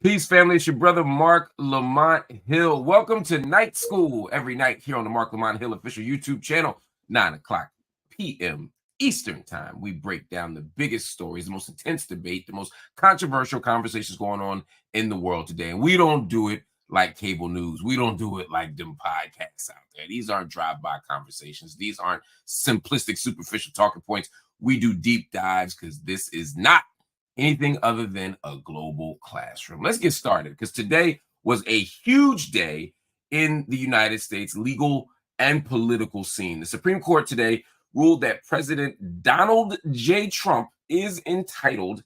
Peace, family. It's your brother, Marc Lamont Hill. Welcome to Night School every night here on the Marc Lamont Hill official YouTube channel, 9 o'clock p.m. Eastern Time. We break down the biggest stories, the most intense debate, the most controversial conversations going on in the world today. And we don't do it like cable news. We don't do it like them podcasts out there. These aren't drive-by conversations. These aren't simplistic, superficial talking points. We do deep dives because this is not anything other than a global classroom. Let's get started because today was a huge day in the United States legal and political scene. The Supreme Court today ruled that President Donald J. Trump is entitled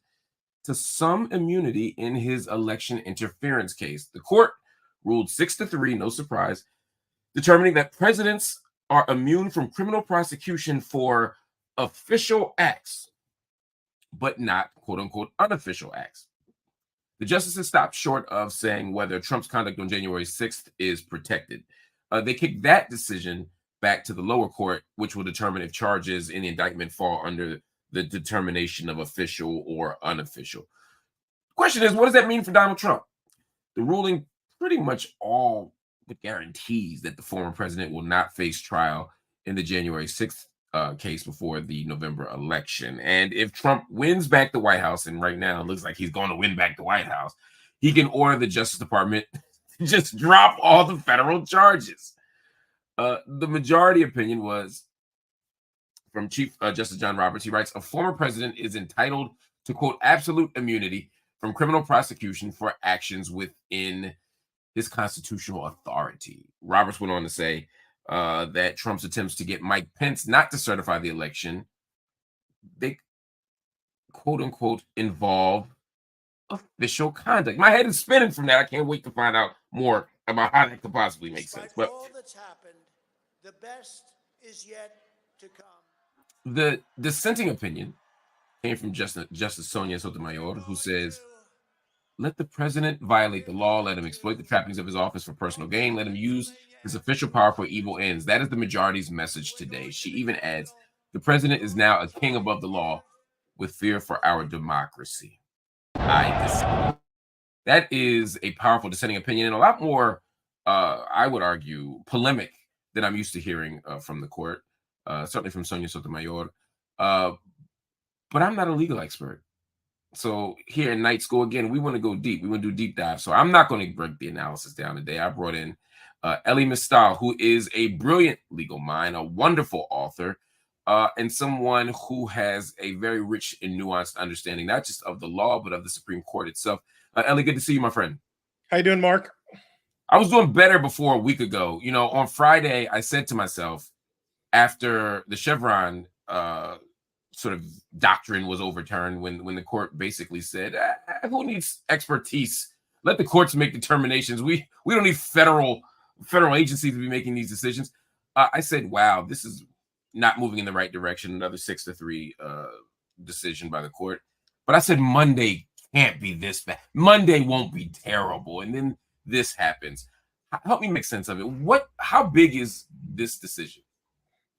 to some immunity in his election interference case. The court ruled 6-3, no surprise, determining that presidents are immune from criminal prosecution for official acts, but not quote-unquote unofficial acts. The justices stopped short of saying whether Trump's conduct on January 6th is protected. They kicked that decision back to the lower court, which will determine if charges in the indictment fall under the determination of official or unofficial. The question is, what does that mean for Donald Trump? The ruling pretty much all but guarantees that the former president will not face trial in the January 6th case before the November election. And if Trump wins back the White House, and right now it looks like he's going to win back the White House, he can order the Justice Department to just drop all the federal charges. The majority opinion was from Chief Justice John Roberts. He writes, a former president is entitled to, quote, absolute immunity from criminal prosecution for actions within his constitutional authority. Roberts went on to say, that Trump's attempts to get Mike Pence not to certify the election, they quote unquote involve official conduct. My head is spinning from that. I can't wait to find out more about how that could possibly make sense. But all that's happened, the best is yet to come. The dissenting opinion came from Justice Sonia Sotomayor, who says, let the president violate the law. Let him exploit the trappings of his office for personal gain. Let him use his official power for evil ends. That is the majority's message today. She even adds, the president is now a king above the law with fear for our democracy. I disagree. That is a powerful dissenting opinion and a lot more, I would argue, polemic than I'm used to hearing from the court, certainly from Sonia Sotomayor. But I'm not a legal expert. So here in Night School, again, we want to go deep. We want to do deep dive. So I'm not going to break the analysis down today. I brought in Elie Mystal, who is a brilliant legal mind, a wonderful author, and someone who has a very rich and nuanced understanding, not just of the law, but of the Supreme Court itself. Elie, good to see you, my friend. How you doing, Mark? I was doing better before a week ago. You know, on Friday, I said to myself, after the Chevron sort of doctrine was overturned, when the court basically said, who needs expertise? Let the courts make determinations. We don't need federal agencies to be making these decisions. I said, wow, this is not moving in the right direction. Another 6-3 decision by the court. But I said Monday can't be this bad. Monday won't be terrible. And then this happens. Help me make sense of it. How big is this decision?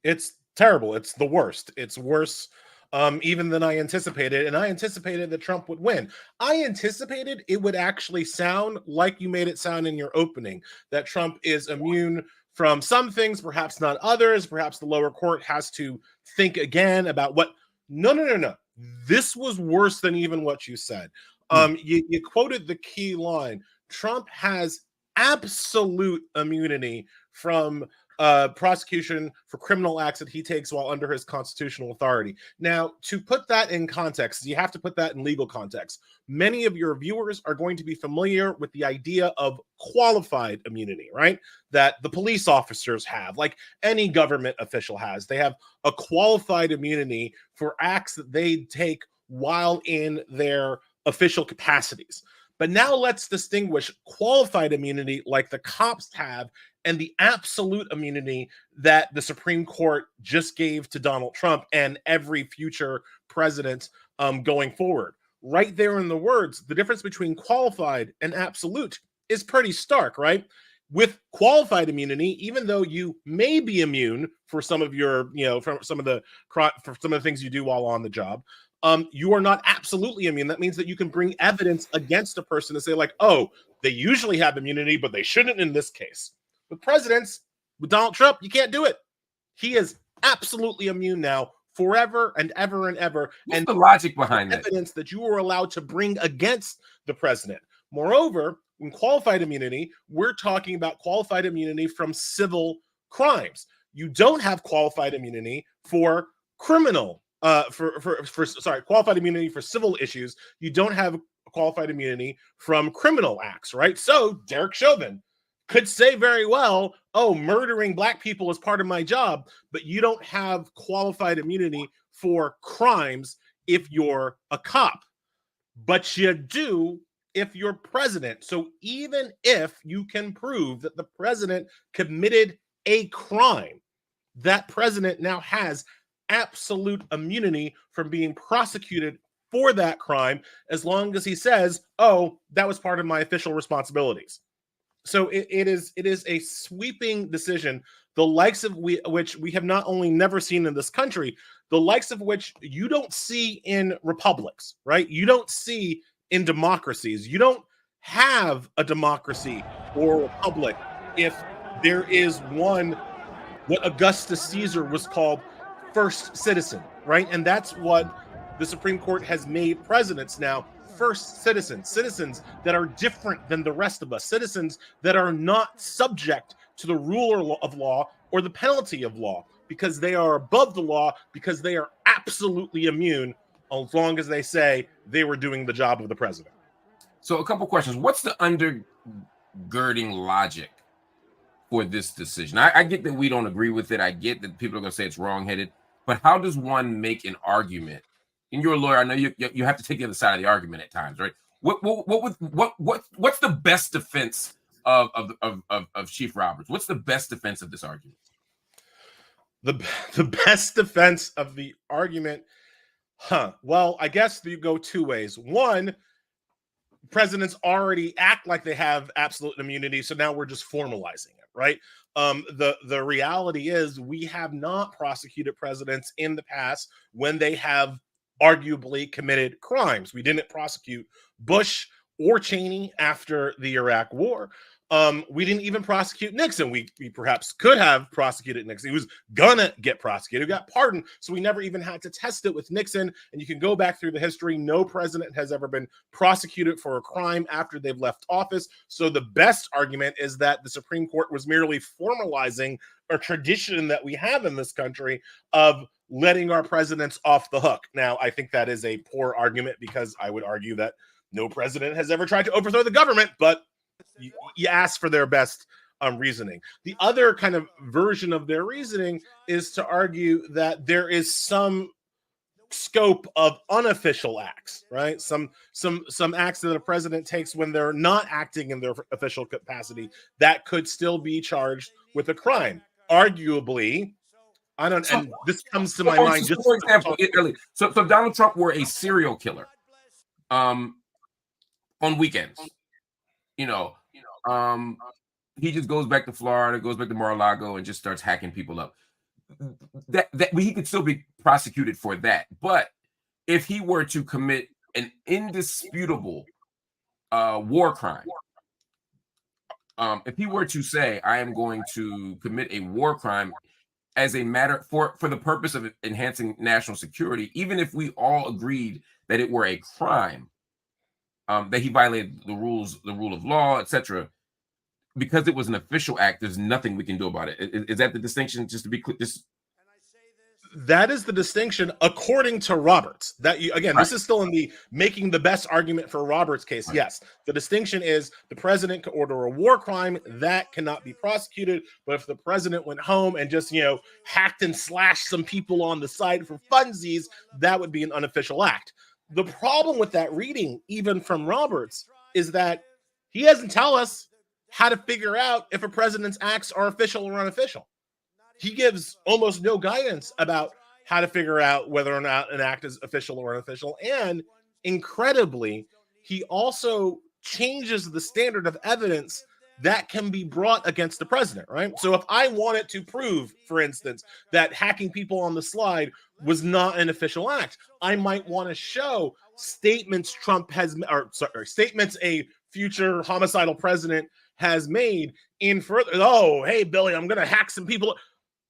It's terrible. It's the worst. It's worse even than I anticipated. And I anticipated that Trump would win. I anticipated it would actually sound like you made it sound in your opening, that Trump is immune from some things, perhaps not others. Perhaps the lower court has to think again about what. No. This was worse than even what you said. You quoted the key line. Trump has absolute immunity from prosecution for criminal acts that he takes while under his constitutional authority. Now, to put that in context, you have to put that in legal context. Many of your viewers are going to be familiar with the idea of qualified immunity, right? That the police officers have, like any government official has. They have a qualified immunity for acts that they take while in their official capacities. But now let's distinguish qualified immunity like the cops have and the absolute immunity that the Supreme Court just gave to Donald Trump and every future president going forward. Right there in the words, the difference between qualified and absolute is pretty stark, right? With qualified immunity, even though you may be immune for some of your, for some of the things you do while on the job, you are not absolutely immune. That means that you can bring evidence against a person to say, like, oh, they usually have immunity, but they shouldn't in this case. With presidents, with Donald Trump, you can't do it. He is absolutely immune now, forever and ever and ever. What's the logic behind that? Evidence that you are allowed to bring against the president. Moreover, in qualified immunity, we're talking about qualified immunity from civil crimes. You don't have qualified immunity for criminal, qualified immunity for civil issues. You don't have qualified immunity from criminal acts, right? So Derek Chauvin could say very well, oh, murdering black people is part of my job, but you don't have qualified immunity for crimes if you're a cop. But you do if you're president. So even if you can prove that the president committed a crime, that president now has absolute immunity from being prosecuted for that crime, as long as he says, oh, that was part of my official responsibilities. So it is a sweeping decision, the likes of which we have not only never seen in this country, the likes of which you don't see in republics, right? You don't see in democracies. You don't have a democracy or a republic if there is one, what Augustus Caesar was called, first citizen, right? And that's what the Supreme Court has made presidents now, first citizens that are different than the rest of us, citizens that are not subject to the ruler of law or the penalty of law, because they are above the law, because they are absolutely immune as long as they say they were doing the job of the president. So a couple questions. What's the undergirding logic for this decision? I get that we don't agree with it. I get that people are going to say it's wrongheaded, but how does one make an argument? And you're a lawyer. I know you have to take the other side of the argument at times, right? What's the best defense of Chief Roberts? What's the best defense of this argument? The best defense of the argument, well, I guess you go two ways. One, presidents already act like they have absolute immunity, so now we're just formalizing it, right? The reality is we have not prosecuted presidents in the past when they have arguably committed crimes. We didn't prosecute Bush or Cheney after the Iraq War. We didn't even prosecute Nixon. We perhaps could have prosecuted Nixon. He was gonna get prosecuted, got pardoned, so we never even had to test it with Nixon. And you can go back through the history. No president has ever been prosecuted for a crime after they've left office. So the best argument is that the Supreme Court was merely formalizing a tradition that we have in this country of letting our presidents off the hook. Now, I think that is a poor argument, because I would argue that no president has ever tried to overthrow the government, but you ask for their best reasoning. The other kind of version of their reasoning is to argue that there is some scope of unofficial acts, right? Some acts that a president takes when they're not acting in their official capacity that could still be charged with a crime. Arguably, I don't, and this comes to my mind. Just for example, so Donald Trump were a serial killer on weekends. He just goes back to Florida, goes back to Mar-a-Lago, and just starts hacking people up. That he could still be prosecuted for that. But if he were to commit an indisputable war crime, if he were to say, I am going to commit a war crime as a matter for the purpose of enhancing national security, even if we all agreed that it were a crime, that he violated the rule of law, etc., because it was an official act, there's nothing we can do about it. Is that the distinction? Just to be clear, that is the distinction according to Roberts. Again, this is still in the making the best argument for Roberts case. Right. Yes, the distinction is the president could order a war crime that cannot be prosecuted. But if the president went home and just hacked and slashed some people on the side for funsies, that would be an unofficial act. The problem with that reading, even from Roberts, is that he doesn't tell us how to figure out if a president's acts are official or unofficial. He gives almost no guidance about how to figure out whether or not an act is official or unofficial. And incredibly, he also changes the standard of evidence that can be brought against the president, right? So if I wanted to prove, for instance, that hacking people on the slide was not an official act, I might want to show statements Trump has, or sorry, statements a future homicidal president has made in further, oh, hey, Billy, I'm going to hack some people.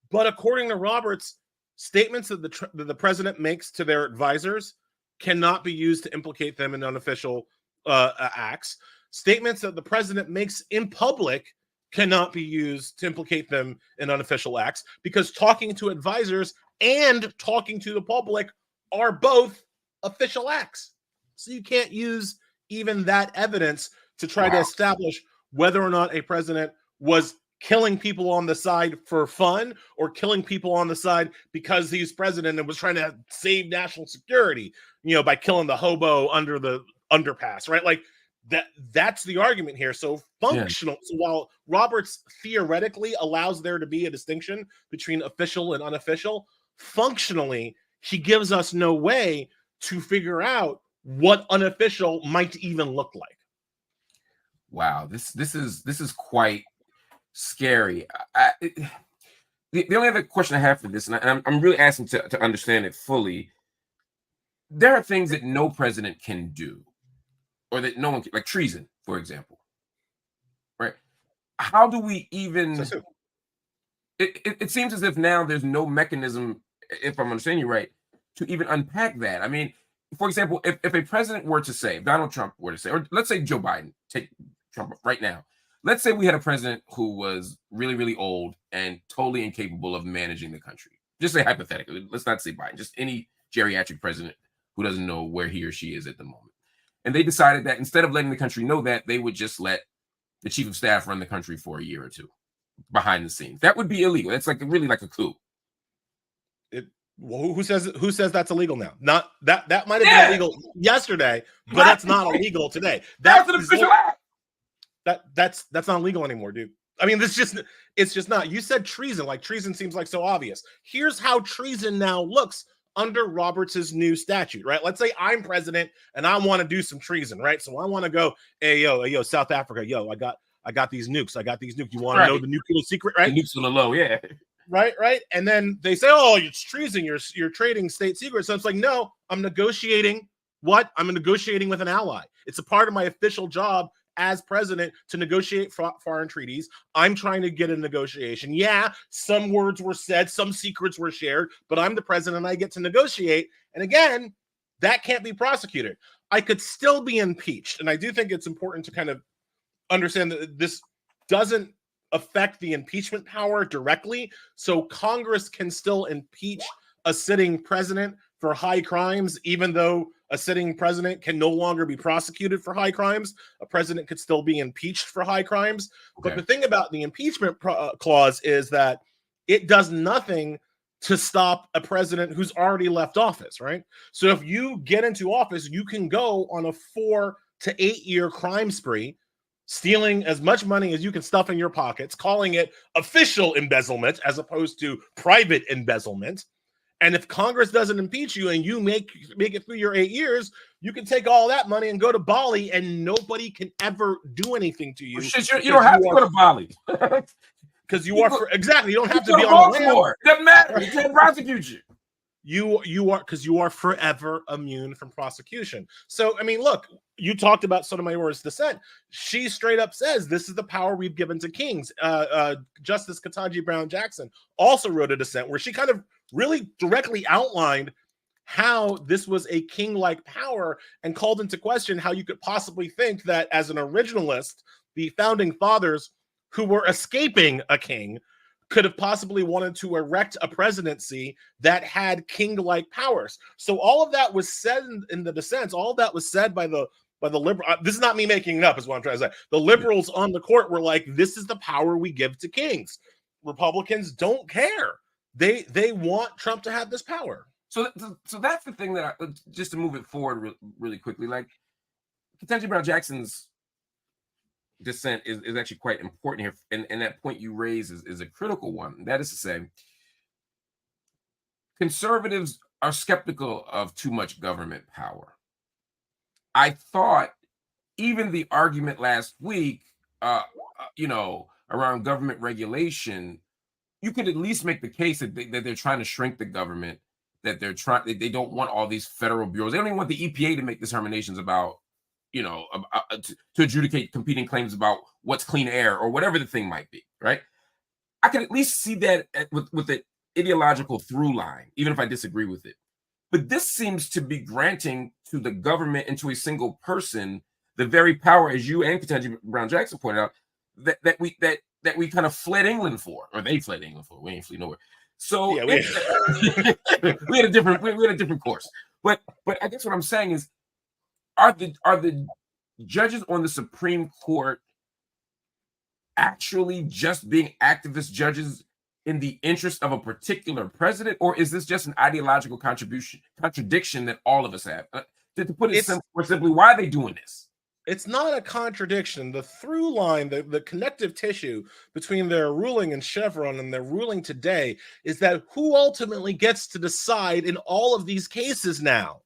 But according to Roberts, statements that the president makes to their advisors cannot be used to implicate them in unofficial acts. Statements that the president makes in public cannot be used to implicate them in unofficial acts, because talking to advisors and talking to the public are both official acts. So you can't use even that evidence to try to establish whether or not a president was killing people on the side for fun or killing people on the side because he's president and was trying to save national security, by killing the hobo under the underpass, right? Like that's the argument here. So functional. So while Roberts theoretically allows there to be a distinction between official and unofficial, functionally, he gives us no way to figure out what unofficial might even look like. Wow, this is quite scary. The only other question I have for this, and I'm really asking to understand it fully. There are things that no president can do, or that no one can, like treason, for example. Right? How do we even? It seems as if now there's no mechanism, if I'm understanding you right, to even unpack that. I mean, for example, if a president were to say, if Donald Trump were to say, or let's say Joe Biden, take Trump right now. Let's say we had a president who was really, really old and totally incapable of managing the country. Just say hypothetically, let's not say Biden, just any geriatric president who doesn't know where he or she is at the moment. And they decided that instead of letting the country know that, they would just let the chief of staff run the country for a year or two behind the scenes. That would be illegal. That's really like a coup. Who says that's illegal now? Not that might have been illegal yesterday, but that's not illegal today. That's an official act. That's not illegal anymore, dude. I mean, it's just not. You said treason. Like treason seems like so obvious. Here's how treason now looks under Roberts's new statute, right? Let's say I'm president and I want to do some treason, right? So I want to go, hey yo, South Africa, yo, I got these nukes. You want to know the nuclear secret, right? The nukes on the low, yeah. Right. And then they say, oh, it's treason. You're trading state secrets. So it's like, no, I'm negotiating. What? I'm negotiating with an ally. It's a part of my official job as president to negotiate foreign treaties. I'm trying to get a negotiation. Yeah, some words were said, some secrets were shared, but I'm the president and I get to negotiate. And again, that can't be prosecuted. I could still be impeached. And I do think it's important to kind of understand that this doesn't affect the impeachment power directly. So Congress can still impeach a sitting president for high crimes, even though a sitting president can no longer be prosecuted for high crimes. A president could still be impeached for high crimes. Okay. But the thing about the impeachment clause is that it does nothing to stop a president who's already left office, right? So if you get into office, you can go on a 4 to 8 year crime spree, stealing as much money as you can stuff in your pockets, calling it official embezzlement as opposed to private embezzlement. And if Congress doesn't impeach you and you make it through your 8 years, you can take all that money and go to Bali and nobody can ever do anything to you. Well, shit, you don't have to go to Bali. Because you are exactly. You don't have to be on the land. It doesn't matter. You can't prosecute you. You are, because you are forever immune from prosecution. So, I mean, look, you talked about Sotomayor's dissent. She straight up says this is the power we've given to kings. Justice Ketanji Brown Jackson also wrote a dissent where she kind of really directly outlined how this was a king-like power and called into question how you could possibly think that as an originalist, the founding fathers who were escaping a king could have possibly wanted to erect a presidency that had king-like powers. So all of that was said in the dissents. All of that was said by the liberal. This is not me making it up, is what I'm trying to say. The liberals on the court were like, this is the power we give to kings. Republicans don't care. They want Trump to have this power. So that's the thing that just to move it forward really quickly, like Ketanji Brown Jackson's dissent is actually quite important here. And that point you raise is a critical one. That is to say, conservatives are skeptical of too much government power. I thought even the argument last week around government regulation, you could at least make the case that they're trying to shrink the government, that they don't want all these federal bureaus. They don't even want the EPA to make determinations about, to adjudicate competing claims about what's clean air or whatever the thing might be, right? I could at least see that with the ideological through line, even if I disagree with it. But this seems to be granting to the government and to a single person the very power, as you and Ketanji Brown Jackson pointed out, that we kind of fled England for, or they fled England for. We ain't flee nowhere. So Yeah, we had a different course. But I guess what I'm saying is, are the judges on the Supreme Court actually just being activist judges in the interest of a particular president, or is this just an ideological contradiction that all of us have? To put it more simply, why are they doing this? It's not a contradiction. The through line, the connective tissue between their ruling in Chevron and their ruling today is that who ultimately gets to decide in all of these cases now?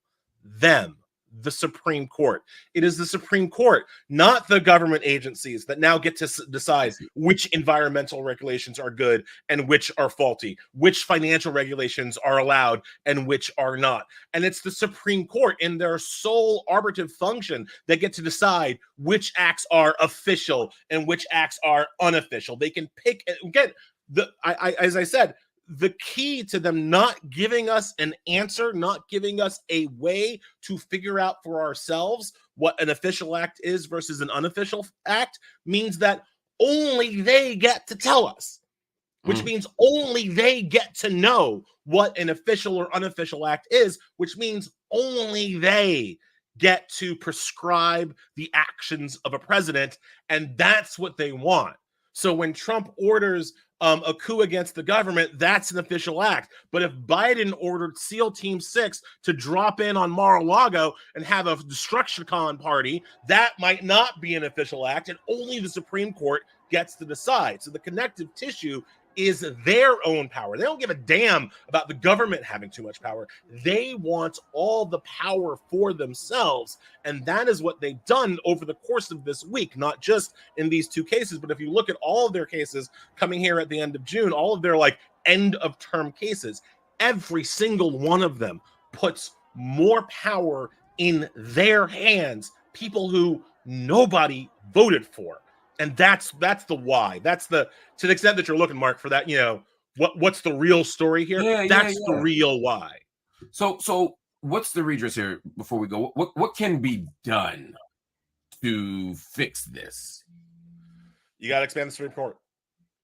Them. The Supreme Court. It is the Supreme Court, not the government agencies, that now get to decide which environmental regulations are good and which are faulty, which financial regulations are allowed and which are not. And it's the Supreme Court in their sole arbitrative function that get to decide which acts are official and which acts are unofficial. They can pick and get as I said, the key to them not giving us an answer, not giving us a way to figure out for ourselves what an official act is versus an unofficial act means that only they get to tell us, which means only they get to know what an official or unofficial act is, which means only they get to prescribe the actions of a president. And that's what they want. So when Trump orders a coup against the government, that's an official act. But if Biden ordered SEAL Team 6 to drop in on Mar-a-Lago and have a destruction con party, that might not be an official act, and only the Supreme Court gets to decide. So the connective tissue is their own power. They don't give a damn about the government having too much power. They want all the power for themselves. And that is what they've done over the course of this week, not just in these two cases, but if you look at all of their cases coming here at the end of June, all of their end of term cases, every single one of them puts more power in their hands, people who nobody voted for. And that's the why. That's to the extent that you're looking, Mark, for that, what's the real story here? That's the real why. So what's the redress here before we go? What can be done to fix this? You got to expand the Supreme Court.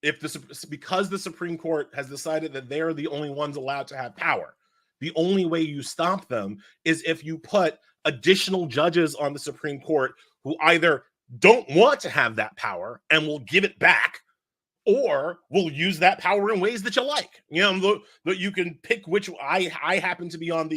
Because the Supreme Court has decided that they're the only ones allowed to have power, the only way you stop them is if you put additional judges on the Supreme Court who either don't want to have that power and will give it back, or will use that power in ways that you like. You can pick which. I happen to be on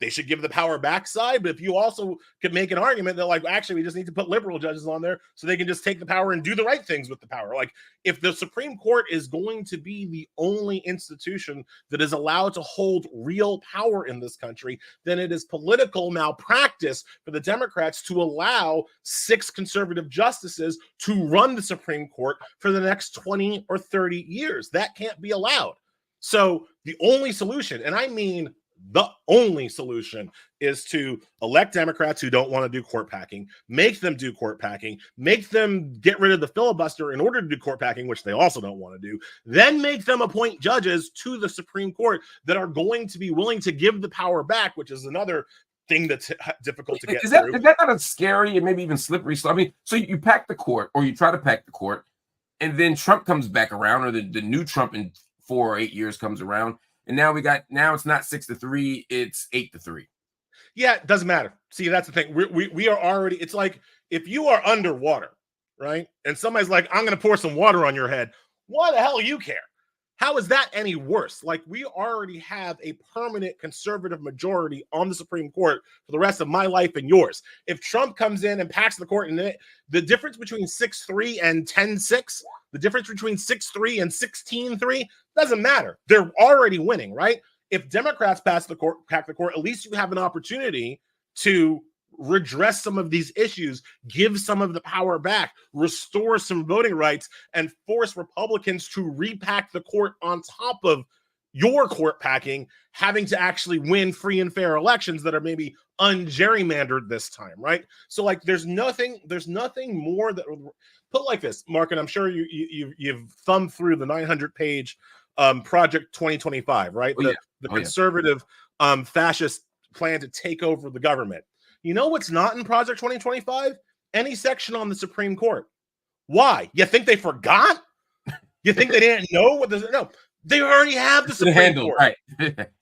they should give the power back side, but if you also could make an argument that actually we just need to put liberal judges on there so they can just take the power and do the right things with the power. If the Supreme Court is going to be the only institution that is allowed to hold real power in this country, then it is political malpractice for the Democrats to allow 6 conservative justices to run the Supreme Court for the next 20 or 30 years. That can't be allowed. So the only solution, and I mean the only solution, is to elect Democrats who don't want to do court packing, make them do court packing, make them get rid of the filibuster in order to do court packing, which they also don't want to do, then make them appoint judges to the Supreme Court that are going to be willing to give the power back, which is another thing that's difficult to get through. Is that not a scary and maybe even slippery slope? I mean, so you pack the court, or you try to pack the court, and then Trump comes back around, or the new Trump in 4 or 8 years comes around, and now it's not 6-3, it's 8-3. Yeah, it doesn't matter. See, that's the thing. We are already, it's like if you are underwater, right? And somebody's like, I'm going to pour some water on your head. Why the hell you care? How is that any worse? We already have a permanent conservative majority on the Supreme Court for the rest of my life and yours. If Trump comes in and packs the court, and the difference between 6-3 and 10-6, the difference between 6-3 and 16-3 doesn't matter. They're already winning, right? If Democrats pack the court, at least you have an opportunity to redress some of these issues, give some of the power back, restore some voting rights, and force Republicans to repack the court on top of your court packing, having to actually win free and fair elections that are maybe ungerrymandered this time, right? So like there's nothing more that put like this, Mark, and I'm sure you've thumbed through the 900-page Project 2025, right? The conservative fascist plan to take over the government. You know what's not in Project 2025? Any section on the Supreme Court. Why? You think they forgot? You think they didn't know what this? No, they already have the Supreme Court. Right.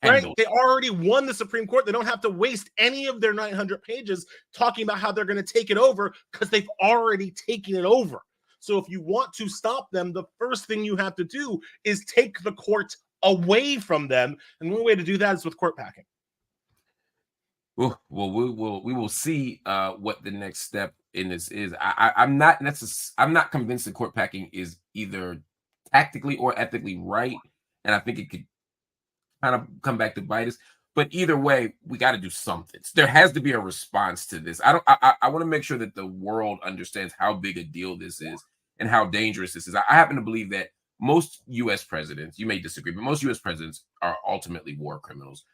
Right? They already won the Supreme Court. They don't have to waste any of their 900 pages talking about how they're going to take it over because they've already taken it over. So if you want to stop them, the first thing you have to do is take the court away from them. And one way to do that is with court packing. Well, we will see what the next step in this is. I'm not convinced that court packing is either tactically or ethically right, and I think it could kind of come back to bite us. But either way, we got to do something. There has to be a response to this. I want to make sure that the world understands how big a deal this is and how dangerous this is. I happen to believe that most U.S. presidents, you may disagree, but most U.S. presidents are ultimately war criminals.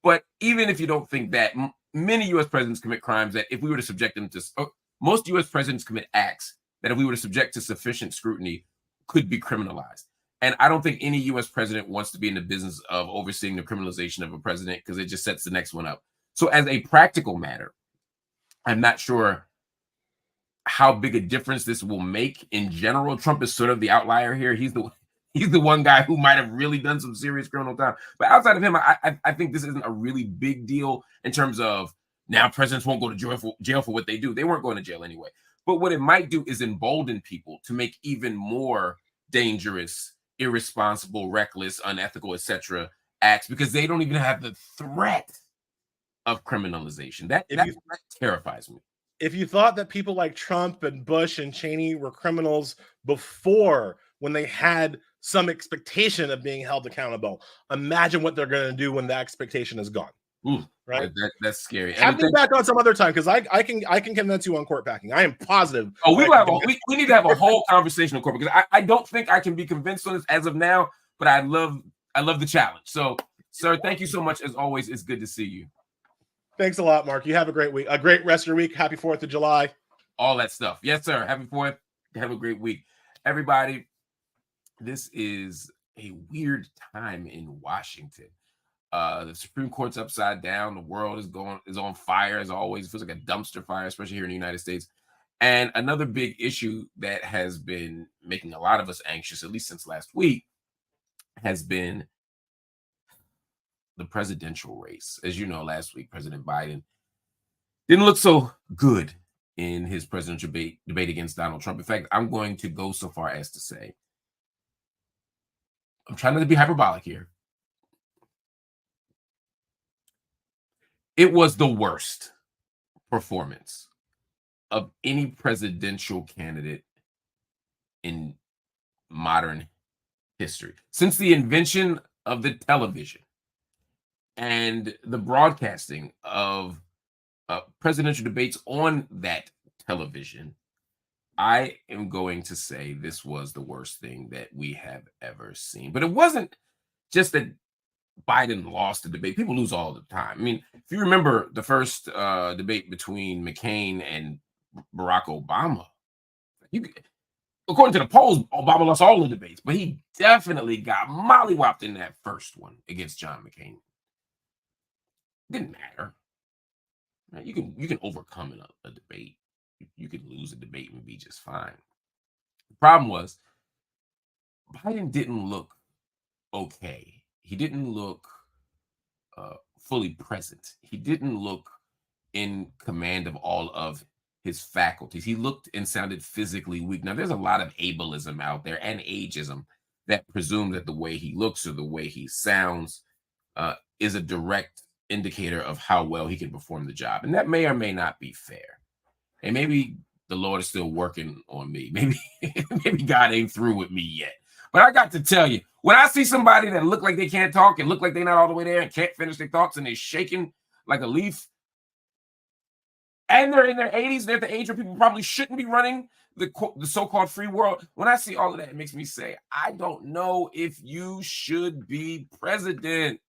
But even if you don't think that, many U.S. presidents commit crimes that if we were to subject them to, most U.S. presidents commit acts that if we were to subject to sufficient scrutiny could be criminalized. And I don't think any U.S. president wants to be in the business of overseeing the criminalization of a president because it just sets the next one up. So as a practical matter, I'm not sure how big a difference this will make in general. Trump is sort of the outlier here. He's the one guy who might have really done some serious criminal time. But outside of him, I think this isn't a really big deal in terms of now presidents won't go to jail for what they do. They weren't going to jail anyway. But what it might do is embolden people to make even more dangerous, irresponsible, reckless, unethical, etc. acts because they don't even have the threat of criminalization. That terrifies me. If you thought that people like Trump and Bush and Cheney were criminals before, when they had some expectation of being held accountable, imagine what they're going to do when that expectation is gone. Ooh, right? That's scary. Have me back on some other time because I can convince you on court packing. I am positive. Oh, we need to have a whole conversation on court because I don't think I can be convinced on this as of now, but I love the challenge. So, sir, thank you so much. As always, it's good to see you. Thanks a lot, Mark. You have a great week, a great rest of your week. Happy 4th of July. All that stuff. Yes, sir. Happy 4th. Have a great week. Everybody, this is a weird time in Washington. The Supreme Court's upside down. The world is on fire as always. It feels like a dumpster fire, especially here in the United States. And another big issue that has been making a lot of us anxious, at least since last week, has been the presidential race. As you know, last week, President Biden didn't look so good in his presidential debate against Donald Trump. In fact, I'm going to go so far as to say, I'm trying not to be hyperbolic here. It was the worst performance of any presidential candidate in modern history. Since the invention of the television and the broadcasting of presidential debates on that television, I am going to say this was the worst thing that we have ever seen. But it wasn't just that Biden lost the debate. People lose all the time. I mean, if you remember the first debate between McCain and Barack Obama, according to the polls, Obama lost all the debates, but he definitely got mollywopped in that first one against John McCain. Didn't matter. Right? You can overcome in a debate. You could lose a debate and be just fine. The problem was Biden didn't look okay. He didn't look fully present. He didn't look in command of all of his faculties. He looked and sounded physically weak. Now, there's a lot of ableism out there and ageism that presumes that the way he looks or the way he sounds is a direct indicator of how well he can perform the job. And that may or may not be fair. And maybe the Lord is still working on me. Maybe God ain't through with me yet. But I got to tell you, when I see somebody that look like they can't talk and look like they're not all the way there and can't finish their thoughts and they're shaking like a leaf, And they're in their 80s. They're at the age where people probably shouldn't be running the so-called free world. When I see all of that, it makes me say, I don't know if you should be president.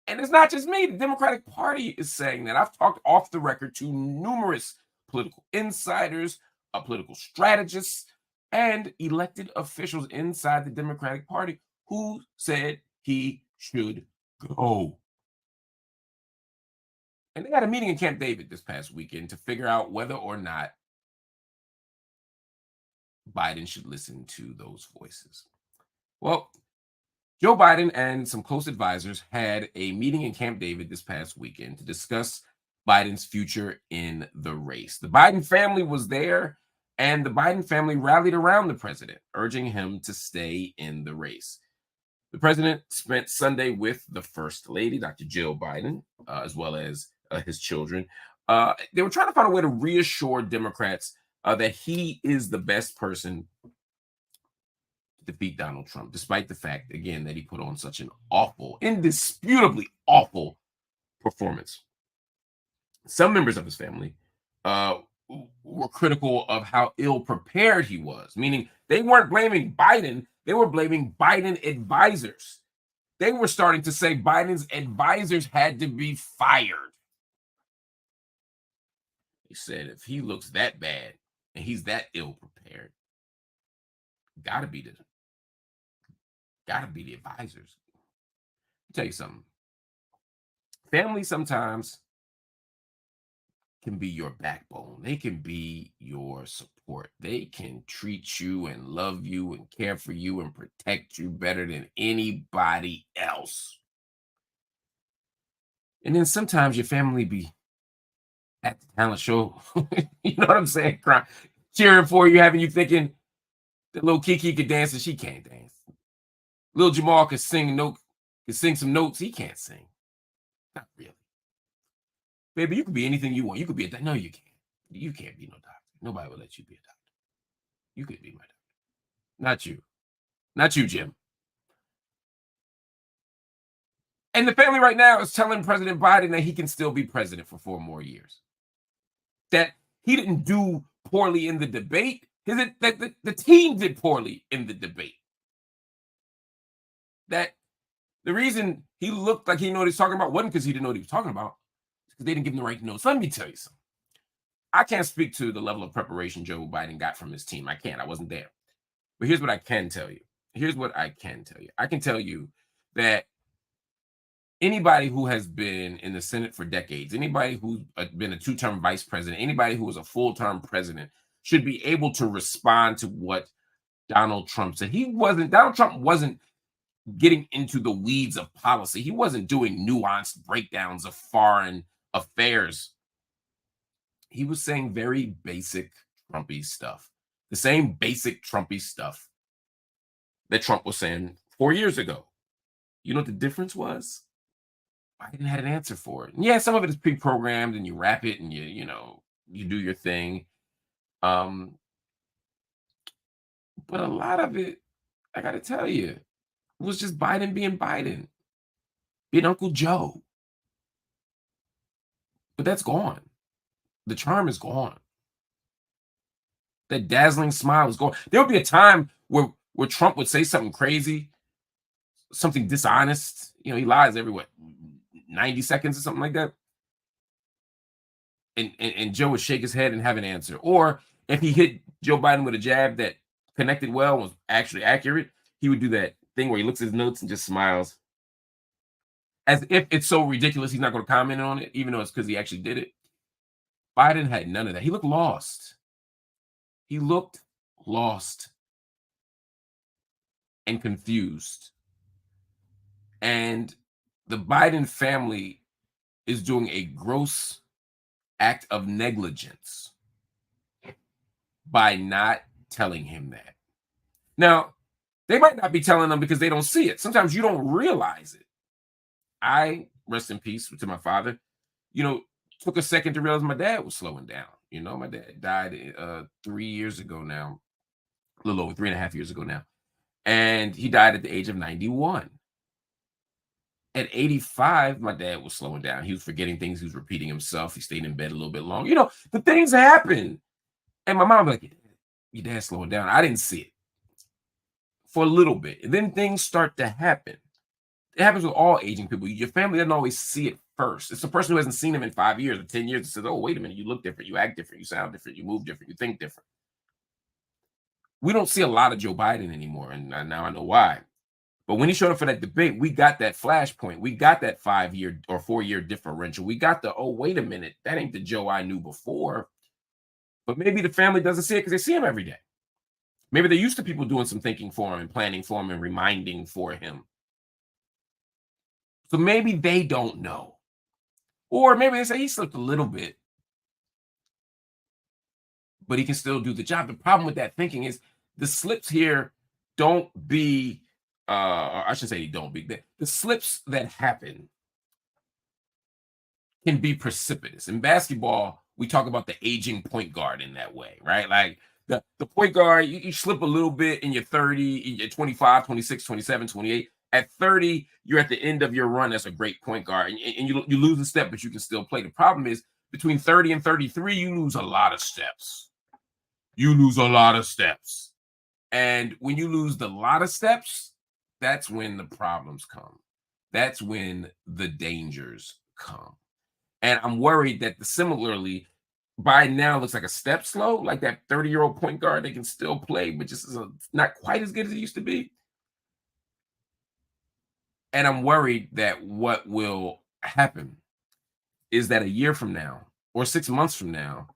And it's not just me. The Democratic Party is saying that. I've talked off the record to numerous political insiders, political strategists, and elected officials inside the Democratic Party who said he should go. And they had a meeting in Camp David this past weekend to figure out whether or not Biden should listen to those voices. Well, Joe Biden and some close advisors had a meeting in Camp David this past weekend to discuss Biden's future in the race. The Biden family was there, and the Biden family rallied around the president, urging him to stay in the race. The president spent Sunday with the First Lady, Dr. Jill Biden, as well as his children. They were trying to find a way to reassure Democrats that he is the best person defeat Donald Trump, despite the fact, again, that he put on such an awful, indisputably awful performance. Some members of his family were critical of how ill prepared he was, meaning they weren't blaming Biden, they were blaming Biden advisors. They were starting to say Biden's advisors had to be fired. They said if he looks that bad and he's that ill prepared, gotta be the advisors. I'll tell you something. Family sometimes can be your backbone. They can be your support. They can treat you and love you and care for you and protect you better than anybody else. And then sometimes your family be at the talent show. You know what I'm saying? Cheering for you, having you thinking that little Kiki could dance and she can't dance. Little Jamal could sing some notes. He can't sing. Not really. Baby, you could be anything you want. You could be a doctor. No, you can't. You can't be no doctor. Nobody will let you be a doctor. You could be my doctor. Not you. Not you, Jim. And the family right now is telling President Biden that he can still be president for 4 more years. That he didn't do poorly in the debate. The team did poorly in the debate. That the reason he looked like he knew what he was talking about wasn't because he didn't know what he was talking about. It's because they didn't give him the right notes. Let me tell you something. I can't speak to the level of preparation Joe Biden got from his team. I can't. I wasn't there. But here's what I can tell you. I can tell you that anybody who has been in the Senate for decades, anybody who's been a 2-term vice president, anybody who was a full-term president should be able to respond to what Donald Trump said. Donald Trump wasn't getting into the weeds of policy. He wasn't doing nuanced breakdowns of foreign affairs. He was saying very basic Trumpy stuff. The same basic Trumpy stuff that Trump was saying 4 years ago. You know what the difference was? Biden had an answer for it. And yeah, some of it is pre-programmed and you wrap it and you do your thing. But a lot of it, I got to tell you, was just Biden being Uncle Joe. But that's gone. The charm is gone. That dazzling smile is gone. There would be a time where Trump would say something crazy, something dishonest. He lies every 90 seconds or something like that. And Joe would shake his head and have an answer. Or if he hit Joe Biden with a jab that connected well and was actually accurate, he would do that thing where he looks at his notes and just smiles. As if it's so ridiculous he's not going to comment on it, even though it's because he actually did it. Biden had none of that. He looked lost. He looked lost and confused. And the Biden family is doing a gross act of negligence by not telling him that. Now, they might not be telling them because they don't see it. Sometimes you don't realize it. I, rest in peace to my father, took a second to realize my dad was slowing down. My dad died 3 years ago now, a little over 3.5 years ago now. And he died at the age of 91. At 85, my dad was slowing down. He was forgetting things. He was repeating himself. He stayed in bed a little bit long. You know, the things happen. And my mom was like, your dad's slowing down. I didn't see it for a little bit. And then things start to happen. It happens with all aging people. Your family doesn't always see it first. It's the person who hasn't seen him in 5 years or 10 years that says, oh, wait a minute, you look different, you act different, you sound different, you move different, you think different. We don't see a lot of Joe Biden anymore. And now I know why. But when he showed up for that debate, we got that flashpoint. We got that 5-year or 4-year differential. We got the, oh, wait a minute, that ain't the Joe I knew before. But maybe the family doesn't see it because they see him every day. Maybe they're used to people doing some thinking for him and planning for him and reminding for him. So maybe they don't know. Or maybe they say he slipped a little bit, but he can still do the job. The problem with that thinking is the slips here don't be, I should say don't be, the slips that happen can be precipitous. In basketball, we talk about the aging point guard in that way, right? Like the point guard, you slip a little bit in your 30, you're 25, 26, 27, 28. At 30, you're at the end of your run as a great point guard, and you lose a step, but you can still play. The problem is between 30 and 33, you lose a lot of steps. You lose a lot of steps. And when you lose the lot of steps, that's when the problems come. That's when the dangers come. And I'm worried that similarly, Biden now looks like a step slow, like that 30-year-old point guard that can still play, but just is not quite as good as it used to be. And I'm worried that what will happen is that a year from now or 6 months from now,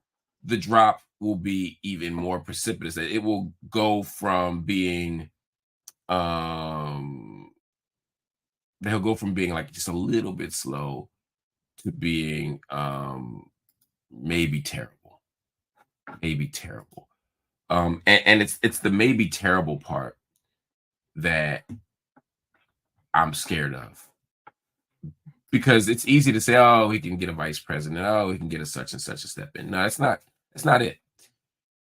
the drop will be even more precipitous. It will go from being, they'll go from being like just a little bit slow to being maybe terrible. Maybe terrible. And it's the maybe terrible part that I'm scared of, because it's easy to say, oh, he can get a vice president. Oh, he can get a such and such a step in. No, it's not. That's not it.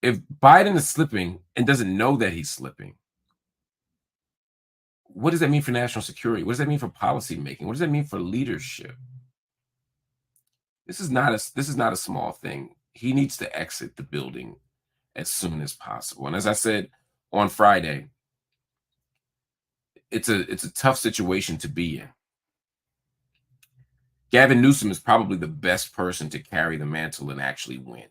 If Biden is slipping and doesn't know that he's slipping, what does that mean for national security? What does that mean for policy making? What does that mean for leadership? This is not a small thing. He needs to exit the building as soon as possible. And as I said on Friday, it's a tough situation to be in. Gavin Newsom is probably the best person to carry the mantle and actually win.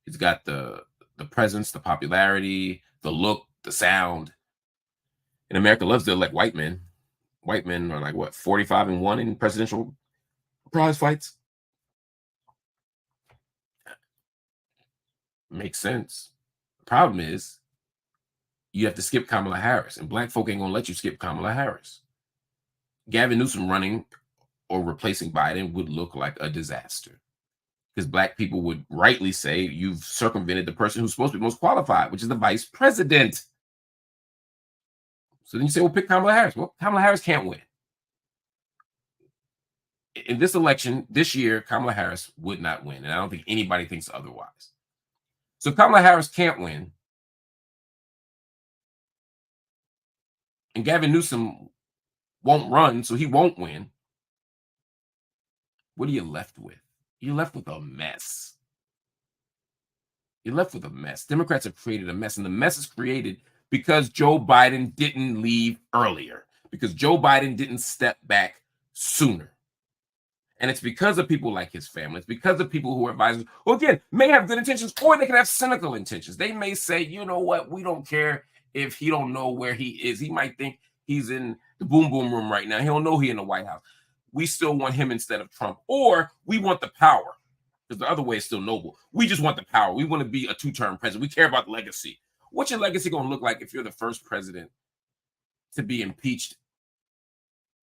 He's got the presence, the popularity, the look, the sound. And America loves to elect white men. White men are like, what, 45-1 in presidential prize fights? Makes sense. The problem is you have to skip Kamala Harris, and black folk ain't gonna let you skip Kamala Harris. Gavin Newsom running or replacing Biden would look like a disaster, because black people would rightly say you've circumvented the person who's supposed to be most qualified, which is the vice president. So then you say, well, pick Kamala Harris. Well, Kamala Harris can't win. In this election, this year, Kamala Harris would not win, and I don't think anybody thinks otherwise. So Kamala Harris can't win, and Gavin Newsom won't run, so he won't win. What are you left with? You're left with a mess. You're left with a mess. Democrats have created a mess, and the mess is created because Joe Biden didn't leave earlier, because Joe Biden didn't step back sooner. And it's because of people like his family. It's because of people who are advisors who, again, may have good intentions, or they can have cynical intentions. They may say, you know what, we don't care if he don't know where he is. He might think he's in the boom boom room right now. He don't know he's in the White House. We still want him instead of Trump. Or we want the power, because the other way is still noble. We just want the power. We want to be a two-term president. We care about legacy. What's your legacy going to look like if you're the first president to be impeached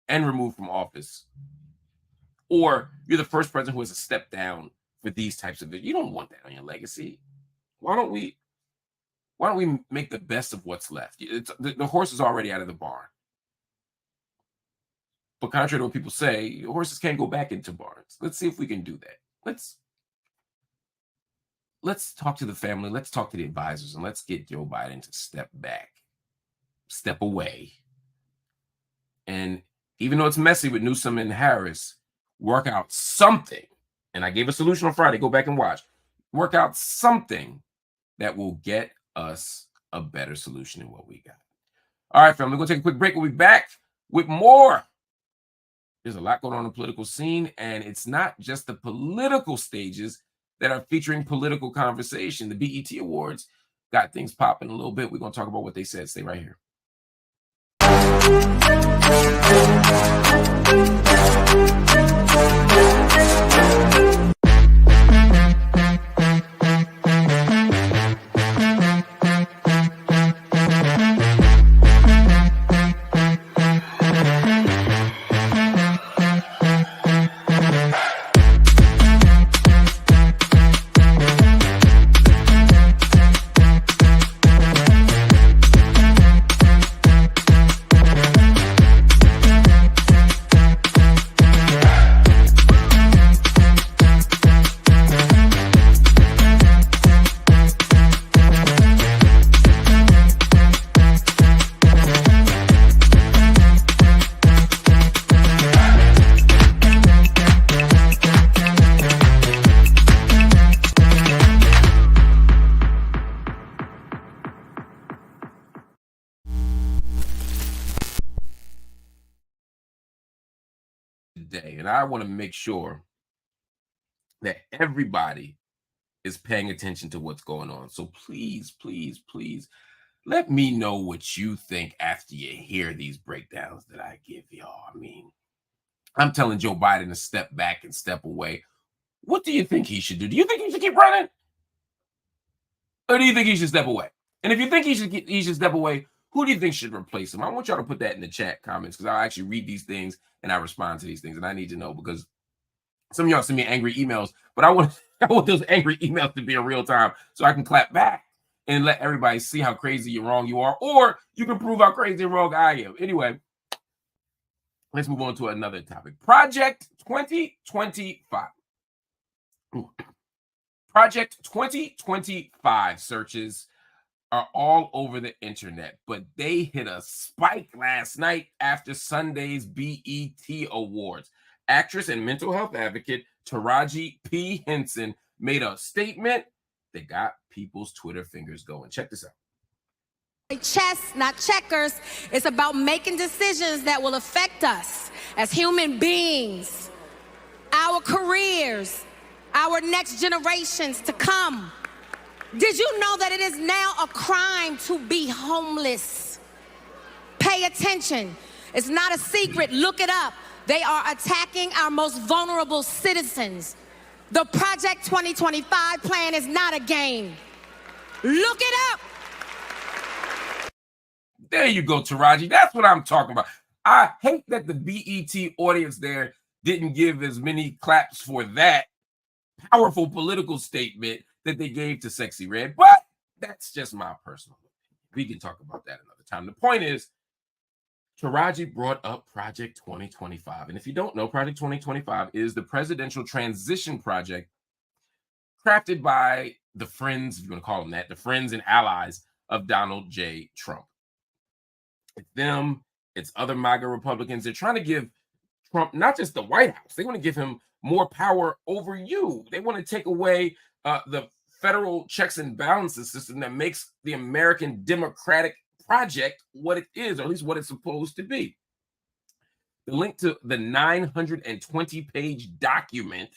and removed from office? Or you're the first president who has to step down for these types of things? You don't want that on your legacy. Why don't we make the best of what's left? The horse is already out of the barn. But contrary to what people say, horses can't go back into barns. Let's see if we can do that. Let's talk to the family. Let's talk to the advisors, and let's get Joe Biden to step back, step away, and even though it's messy with Newsom and Harris, work out something. And I gave a solution on Friday. Go back and watch. Work out something that will get us a better solution than what we got. All right, family, we're going to take a quick break. We'll be back with more. There's a lot going on in the political scene, and it's not just the political stages that are featuring political conversation. The BET Awards got things popping a little bit. We're going to talk about what they said. Stay right here. Today, and I want to make sure that everybody is paying attention to what's going on. So please, please, please let me know what you think after you hear these breakdowns that I give y'all. I mean, I'm telling Joe Biden to step back and step away. What do you think he should do? Do you think he should keep running? Or do you think he should step away? And if you think he should step away, who do you think should replace him? I want y'all to put that in the chat comments, because I'll actually read these things and I respond to these things. And I need to know, because some of y'all send me angry emails, but I want those angry emails to be in real time so I can clap back and let everybody see how crazy and wrong you are, or you can prove how crazy and wrong I am. Anyway, let's move on to another topic. Project 2025. Project 2025 searches are all over the internet, but they hit a spike last night after Sunday's BET Awards. Actress and mental health advocate Taraji P. Henson made a statement that got people's Twitter fingers going. Check this out. Chess, not checkers. It's about making decisions that will affect us as human beings, our careers, our next generations to come. Did you know that it is now a crime to be homeless? Pay attention. It's not a secret. Look it up. They are attacking our most vulnerable citizens. The Project 2025 plan is not a game. Look it up. There you go, Taraji. That's what I'm talking about. I hate that the BET audience there didn't give as many claps for that powerful political statement that they gave to Sexy Red, but that's just my personal opinion. We can talk about that another time. The point is, Taraji brought up Project 2025. And if you don't know, Project 2025 is the presidential transition project crafted by the friends, if you want to call them that, the friends and allies of Donald J. Trump. It's them, it's other MAGA Republicans. They're trying to give Trump not just the White House, they want to give him more power over you. They want to take away the federal checks and balances system that makes the American democratic project what it is, or at least what it's supposed to be. The link to the 920-page document,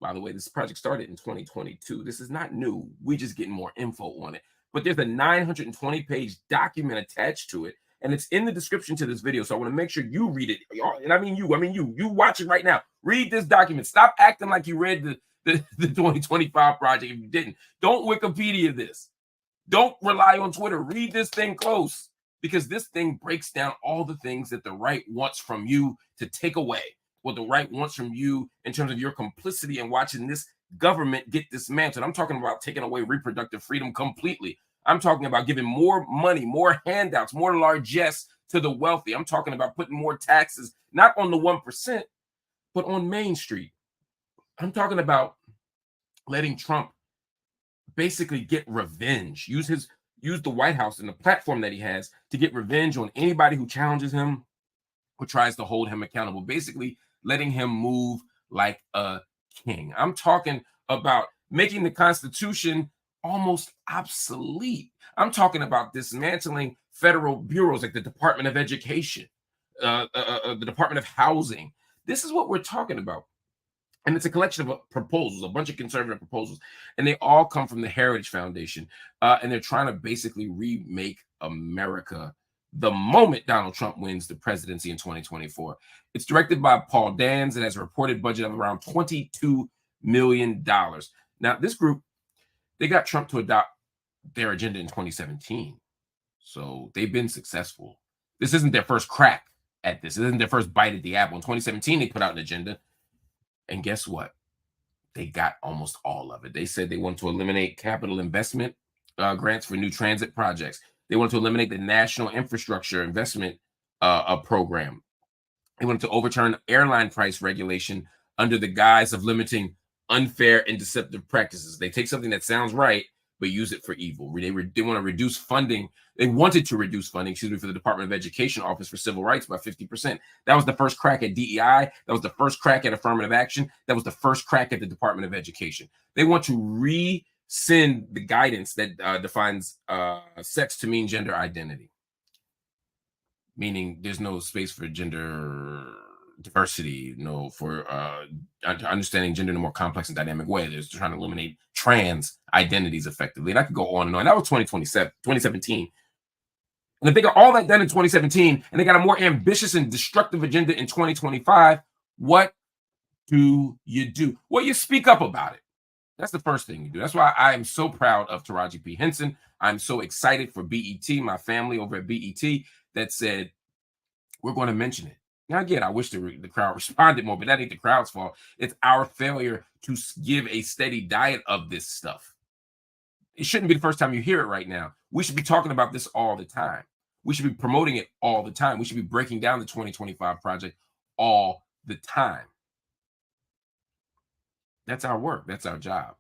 by the way, this project started in 2022. This is not new. We just getting more info on it. But there's a 920-page document attached to it, and it's in the description to this video. So I want to make sure you read it. And I mean you watch it right now. Read this document. Stop acting like you read the 2025 project if you didn't. Don't Wikipedia this. Don't rely on Twitter. Read this thing close, because this thing breaks down all the things that the right wants from you to take away, what the right wants from you in terms of your complicity in watching this government get dismantled. I'm talking about taking away reproductive freedom completely. I'm talking about giving more money, more handouts, more largesse to the wealthy. I'm talking about putting more taxes, not on the 1%, but on Main Street. I'm talking about letting Trump basically get revenge, use the White House and the platform that he has to get revenge on anybody who challenges him, who tries to hold him accountable, basically letting him move like a king. I'm talking about making the Constitution almost obsolete. I'm talking about dismantling federal bureaus like the Department of Education, the Department of Housing. This is what we're talking about. And it's a collection of proposals, a bunch of conservative proposals, and they all come from the Heritage Foundation. And they're trying to basically remake America the moment Donald Trump wins the presidency in 2024. It's directed by Paul Dans. It has a reported budget of around $22 million. Now, this group, they got Trump to adopt their agenda in 2017. So they've been successful. This isn't their first crack at this. It isn't their first bite at the apple. In 2017, they put out an agenda. And guess what? They got almost all of it. They said they want to eliminate capital investment grants for new transit projects. They wanted to eliminate the National Infrastructure Investment Program. They wanted to overturn airline price regulation under the guise of limiting unfair and deceptive practices. They take something that sounds right, but use it for evil. They want to reduce funding. They wanted to reduce funding, for the Department of Education Office for Civil Rights by 50%. That was the first crack at DEI. That was the first crack at affirmative action. That was the first crack at the Department of Education. They want to rescind the guidance that defines sex to mean gender identity, meaning there's no space for gender diversity, for understanding gender in a more complex and dynamic way. They're trying to eliminate trans identities effectively. And I could go on and on. That was 2017. And if they got all that done in 2017 and they got a more ambitious and destructive agenda in 2025, what do you do? Well, you speak up about it. That's the first thing you do. That's why I am so proud of Taraji P. Henson. I'm so excited for BET, my family over at BET, that said, we're going to mention it. Now, again, I wish the crowd responded more, but that ain't the crowd's fault. It's our failure to give a steady diet of this stuff. It shouldn't be the first time you hear it right now. We should be talking about this all the time. We should be promoting it all the time. We should be breaking down the 2025 project all the time. That's our work. That's our job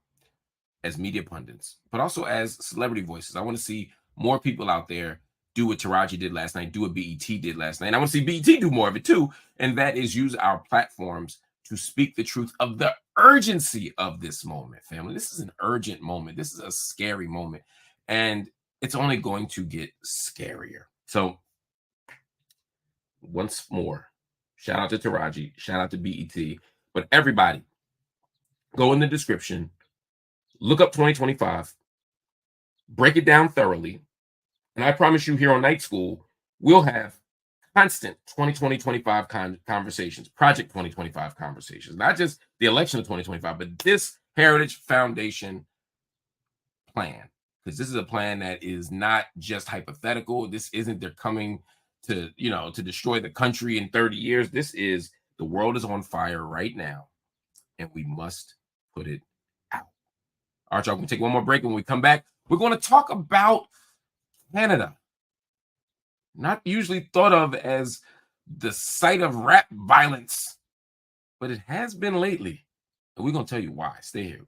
as media pundits, but also as celebrity voices. I want to see more people out there do what Taraji did last night, do what BET did last night. And I want to see BET do more of it too. And that is use our platforms to speak the truth of the urgency of this moment, family. This is an urgent moment. This is a scary moment. And it's only going to get scarier. So once more, shout out to Taraji, shout out to BET, but everybody go in the description, look up 2025, break it down thoroughly. And I promise you here on Night School, we'll have constant 2025 conversations, Project 2025 conversations, not just the election of 2025, but this Heritage Foundation plan. Because this is a plan that is not just hypothetical. This isn't they're coming to, to destroy the country in 30 years. This is the world is on fire right now, and we must put it out. All right, y'all, we're going to take one more break. When we come back, we're going to talk about Canada, not usually thought of as the site of rap violence, but it has been lately. And we're going to tell you why. Stay here.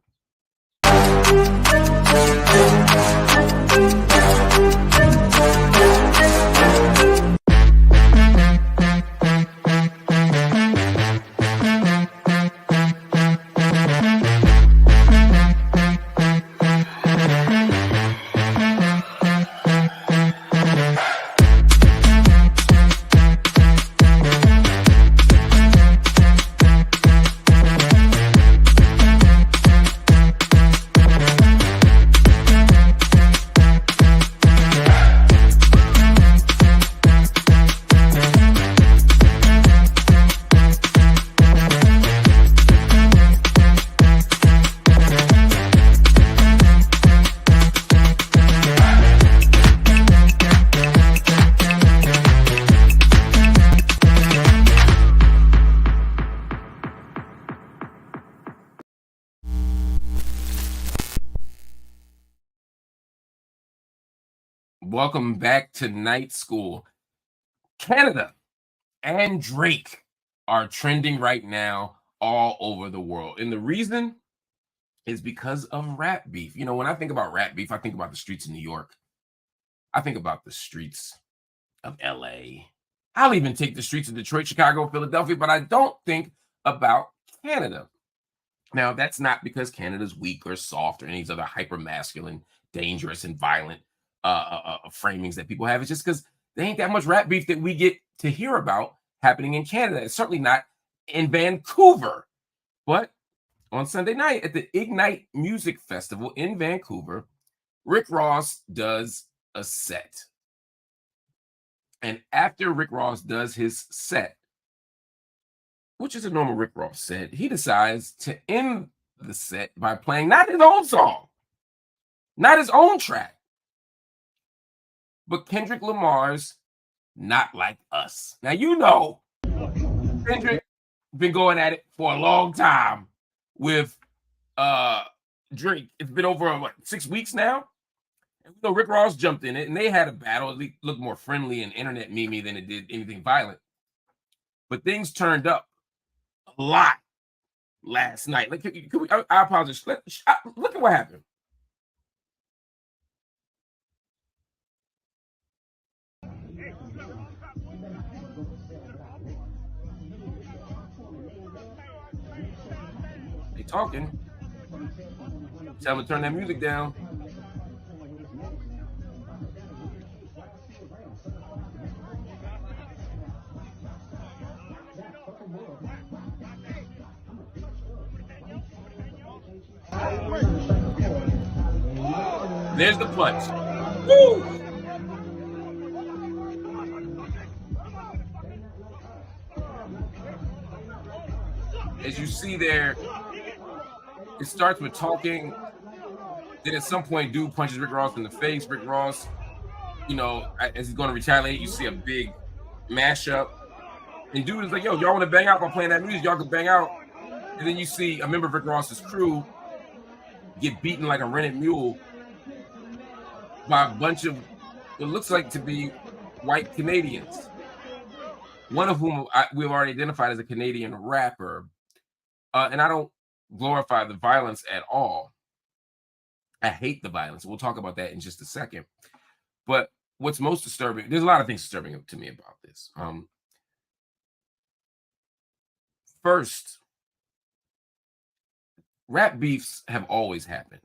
Welcome back to Night School. Canada and Drake are trending right now all over the world. And the reason is because of rap beef. When I think about rap beef, I think about the streets of New York. I think about the streets of LA. I'll even take the streets of Detroit, Chicago, Philadelphia, but I don't think about Canada. Now, that's not because Canada's weak or soft or any of these other hyper masculine, dangerous, and violent framings that people have. It's just because there ain't that much rap beef that we get to hear about happening in Canada. It's certainly not in Vancouver. But on Sunday night at the Ignite Music Festival in Vancouver, Rick Ross does a set. And after Rick Ross does his set, which is a normal Rick Ross set, he decides to end the set by playing not his own song, not his own track, but Kendrick Lamar's Not Like Us. Now, you know, Kendrick been going at it for a long time with Drake. It's been over, 6 weeks now? And you know, Rick Ross jumped in it, and they had a battle. It looked more friendly and internet meme than it did anything violent. But things turned up a lot last night. Like, I apologize. Look at what happened. They talking. Tell them to turn that music down. There's the punch. Woo! As you see there, it starts with talking. Then at some point, dude punches Rick Ross in the face. Rick Ross, you know, as he's going to retaliate, you see a big mashup. And dude is like, yo, y'all want to bang out by playing that music? Y'all can bang out. And then you see a member of Rick Ross's crew get beaten like a rented mule by a bunch of what looks like to be white Canadians. One of whom we've already identified as a Canadian rapper. And I don't glorify the violence at all. I hate the violence. We'll talk about that in just a second. But what's most disturbing, there's a lot of things disturbing to me about this. First, rap beefs have always happened.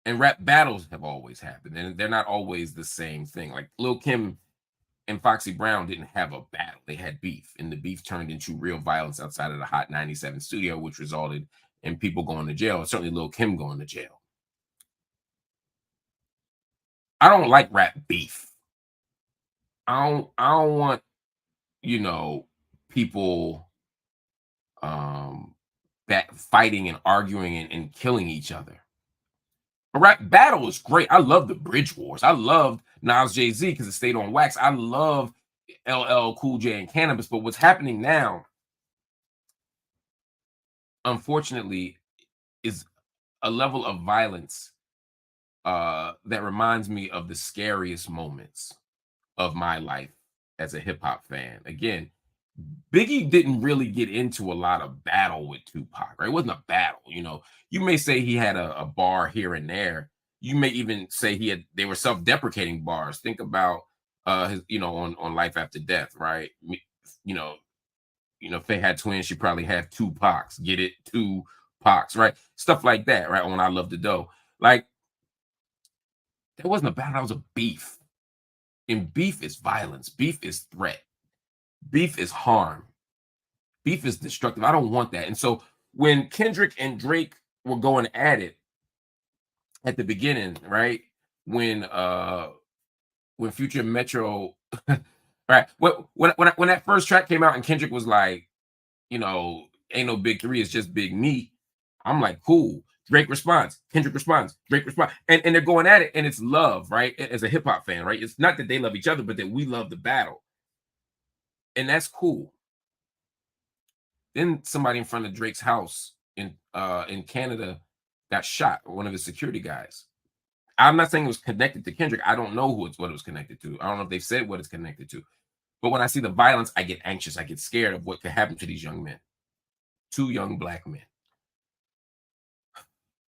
And rap battles have always happened. And they're not always the same thing. Like Lil' Kim and Foxy Brown didn't have a battle. They had beef. And the beef turned into real violence outside of the Hot 97 studio, which resulted in people going to jail. And certainly Lil' Kim going to jail. I don't like rap beef. I don't want, you know, people fighting and arguing and killing each other. A rap battle is great. I love the Bridge Wars. I loved Nas Jay-Z because it stayed on wax. I love LL Cool J and Cannabis. But what's happening now, unfortunately, is a level of violence that reminds me of the scariest moments of my life as a hip-hop fan. Again, Biggie didn't really get into a lot of battle with Tupac, right? It wasn't a battle, you know. You may say he had a bar here and there. You may even say they were self-deprecating bars. Think about his, you know, on Life After Death, right? You know, if they had twins, she probably had two Pacs. Get it? Two Pacs, right? Stuff like that, right? On I Love the Dough. Like, that wasn't a battle, that was a beef. And beef is violence. Beef is threat. Beef is harm. Beef is destructive. I don't want that. And so when Kendrick and Drake were going at it at the beginning, right? When Future Metro, right? When that first track came out and Kendrick was like, you know, ain't no big three, it's just big me. I'm like, cool. Drake responds, Kendrick responds, Drake responds, and they're going at it, and it's love, right? As a hip hop fan, right? It's not that they love each other, but that we love the battle. And that's cool. Then somebody in front of Drake's house in Canada got shot, one of his security guys. I'm not saying it was connected to Kendrick. I don't know what it was connected to. I don't know if they've said what it's connected to. But when I see the violence, I get anxious. I get scared of what could happen to these young men. Two young black men.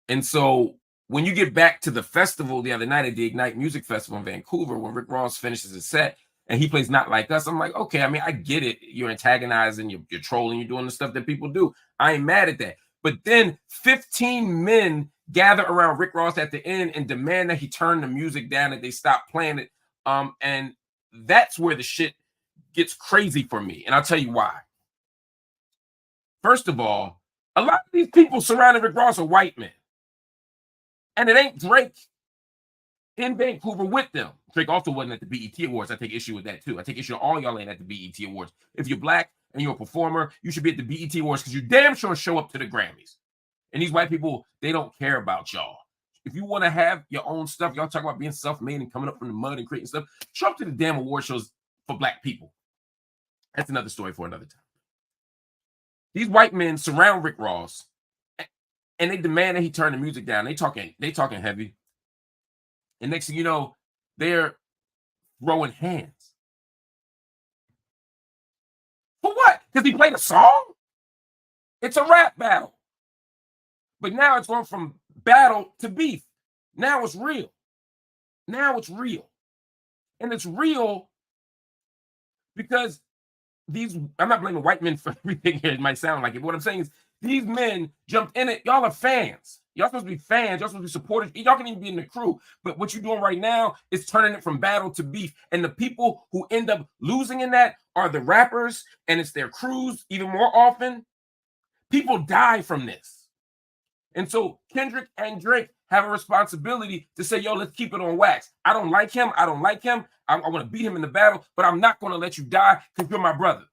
And so when you get back to the festival the other night at the Ignite Music Festival in Vancouver, when Rick Ross finishes his set, and he plays Not Like Us, I'm like, okay, I mean, I get it. You're antagonizing, you're trolling, you're doing the stuff that people do. I ain't mad at that. But then 15 men gather around Rick Ross at the end and demand that he turn the music down, that they stop playing it. And that's where the shit gets crazy for me. And I'll tell you why. First of all, a lot of these people surrounding Rick Ross are white men. And it ain't Drake in Vancouver with them. Drake also wasn't at the BET Awards. I take issue with that too. I take issue with all y'all ain't at the BET Awards. If you're black and you're a performer, you should be at the BET Awards because you damn sure show up to the Grammys. And these white people, they don't care about y'all. If you want to have your own stuff, y'all talk about being self-made and coming up from the mud and creating stuff, show up to the damn award shows for black people. That's another story for another time. These white men surround Rick Ross and they demand that he turn the music down. They talking heavy. And next thing you know, they're throwing hands. For what? Because he played a song? It's a rap battle. But now it's going from battle to beef. Now it's real. Now it's real. And it's real because I'm not blaming white men for everything here. It might sound like it. But what I'm saying is these men jumped in it. Y'all are fans. Y'all supposed to be fans. Y'all supposed to be supporters. Y'all can even be in the crew. But what you're doing right now is turning it from battle to beef. And the people who end up losing in that are the rappers, and it's their crews even more often. People die from this. And so Kendrick and Drake have a responsibility to say, yo, let's keep it on wax. I don't like him. I want to beat him in the battle, but I'm not going to let you die because you're my brother.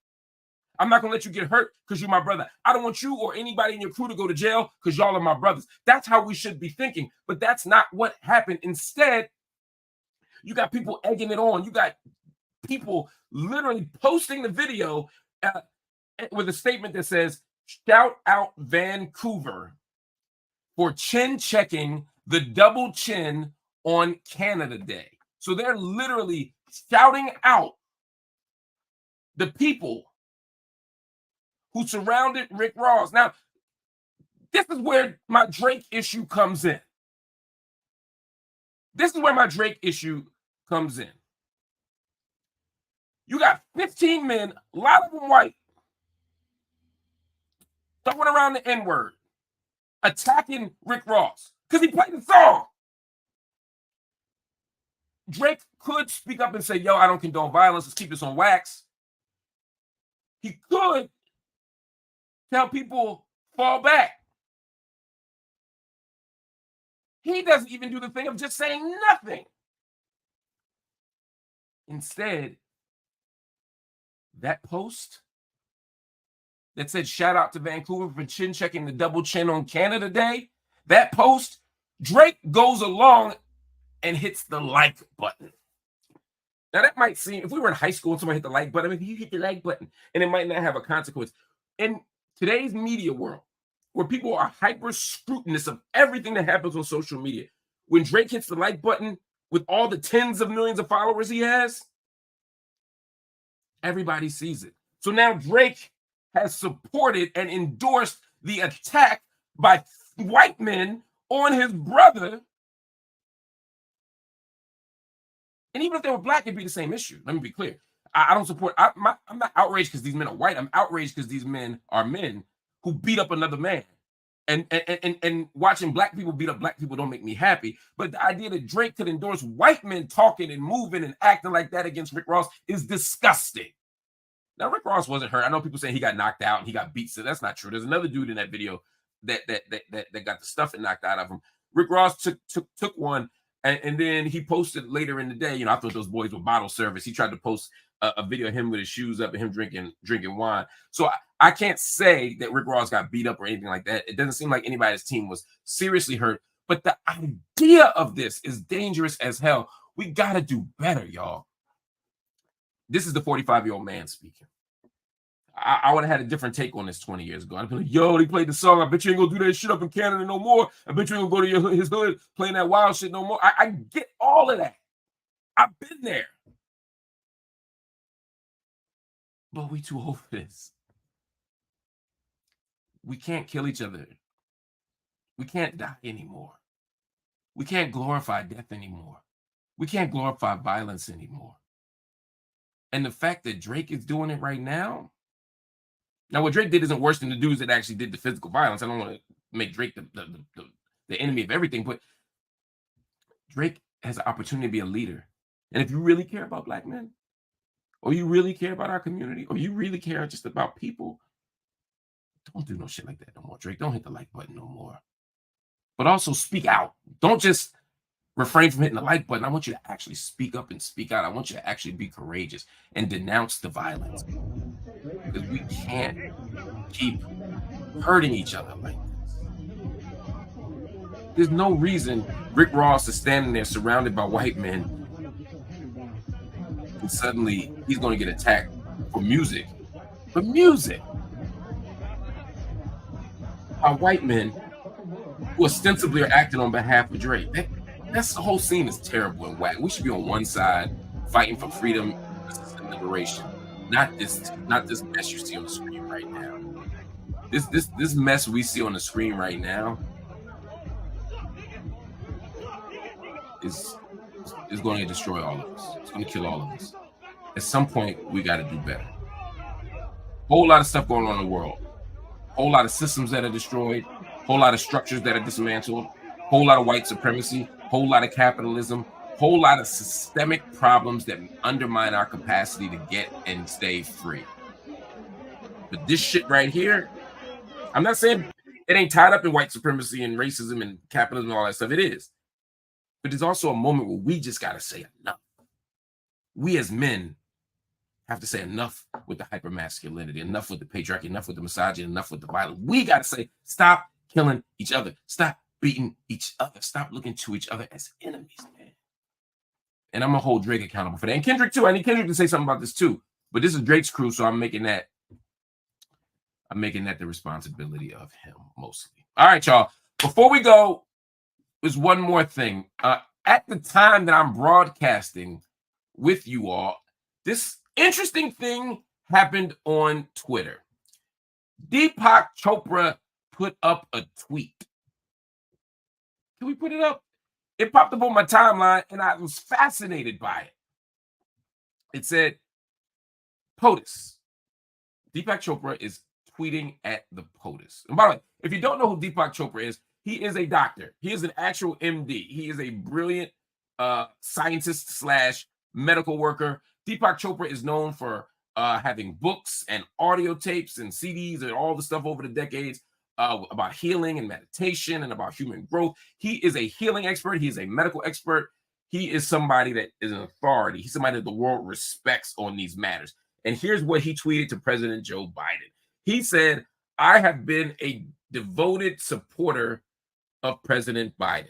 I'm not going to let you get hurt because you're my brother. I don't want you or anybody in your crew to go to jail because y'all are my brothers. That's how we should be thinking. But that's not what happened. Instead, you got people egging it on. You got people literally posting the video with a statement that says, shout out Vancouver for chin checking the double chin on Canada Day. So they're literally shouting out the people who surrounded Rick Ross. Now, this is where my Drake issue comes in. You got 15 men, a lot of them white, throwing around the N-word, attacking Rick Ross because he played the song. Drake could speak up and say, yo, I don't condone violence. Let's keep this on wax. He could tell people, fall back. He doesn't even do the thing of just saying nothing. Instead, that post that said, shout out to Vancouver for chin checking the double chin on Canada Day, that post, Drake goes along and hits the like button. Now, that might seem, if we were in high school and somebody hit the like button, I mean, you hit the like button, and it might not have a consequence. In today's media world, where people are hyper scrutinous of everything that happens on social media, when Drake hits the like button with all the tens of millions of followers he has, everybody sees it. So now Drake has supported and endorsed the attack by white men on his brother. And even if they were black, it'd be the same issue. Let me be clear. I don't support, I'm not outraged because these men are white. I'm outraged because these men are men who beat up another man. And watching black people beat up black people don't make me happy. But the idea that Drake could endorse white men talking and moving and acting like that against Rick Ross is disgusting. Now, Rick Ross wasn't hurt. I know people saying he got knocked out and he got beat. So that's not true. There's another dude in that video that got the stuffing knocked out of him. Rick Ross took one, and then he posted later in the day, I thought those boys were bottle service. He tried to post a video of him with his shoes up and him drinking wine. So I can't say that Rick Ross got beat up or anything like that. It doesn't seem like anybody's team was seriously hurt. But the idea of this is dangerous as hell. We got to do better, y'all. This is the 45-year-old man speaking. I would have had a different take on this 20 years ago. I'd be like, yo, he played the song. I bet you ain't going to do that shit up in Canada no more. I bet you ain't going to go to his hood playing that wild shit no more. I get all of that. I've been there. But we too old for this. We can't kill each other. We can't die anymore. We can't glorify death anymore. We can't glorify violence anymore. And the fact that Drake is doing it right now. Now, what Drake did isn't worse than the dudes that actually did the physical violence. I don't want to make Drake the enemy of everything, but Drake has an opportunity to be a leader. And if you really care about Black men, or you really care about our community, or you really care just about people, don't do no shit like that no more, Drake. Don't hit the like button no more. But also speak out. Don't just refrain from hitting the like button. I want you to actually speak up and speak out. I want you to actually be courageous and denounce the violence. Because we can't keep hurting each other like this. There's no reason Rick Ross is standing there surrounded by white men and suddenly he's going to get attacked for music. For music. By white men who ostensibly are acting on behalf of Drake. That's the whole scene is terrible and whack. We should be on one side fighting for freedom and liberation. Not this mess you see on the screen right now. This mess we see on the screen right now is going to destroy all of us. It's going to kill all of us. At some point, we got to do better. Whole lot of stuff going on in the world. Whole lot of systems that are destroyed. Whole lot of structures that are dismantled. Whole lot of white supremacy. Whole lot of capitalism. Whole lot of systemic problems that undermine our capacity to get and stay free. But this shit right here, I'm not saying it ain't tied up in white supremacy and racism and capitalism and all that stuff. It is. But there's also a moment where we just got to say enough. We as men have to say enough with the hypermasculinity, enough with the patriarchy, enough with the misogyny, enough with the violence. We got to say, stop killing each other. Stop beating each other. Stop looking to each other as enemies, man. And I'm going to hold Drake accountable for that. And Kendrick, too. I need Kendrick to say something about this, too. But this is Drake's crew, so I'm making that the responsibility of him, mostly. All right, y'all. Before we go, there's one more thing. At the time that I'm broadcasting with you all, this interesting thing happened on Twitter. Deepak Chopra put up a tweet. Can we put it up? It popped up on my timeline, and I was fascinated by it. It said, POTUS. Deepak Chopra is tweeting at the POTUS. And by the way, if you don't know who Deepak Chopra is, he is a doctor. He is an actual MD. He is a brilliant scientist / medical worker. Deepak Chopra is known for having books and audio tapes and CDs and all the stuff over the decades about healing and meditation and about human growth. He is a healing expert. He is a medical expert. He is somebody that is an authority. He's somebody that the world respects on these matters. And here's what he tweeted to President Joe Biden. He said, I have been a devoted supporter of President Biden.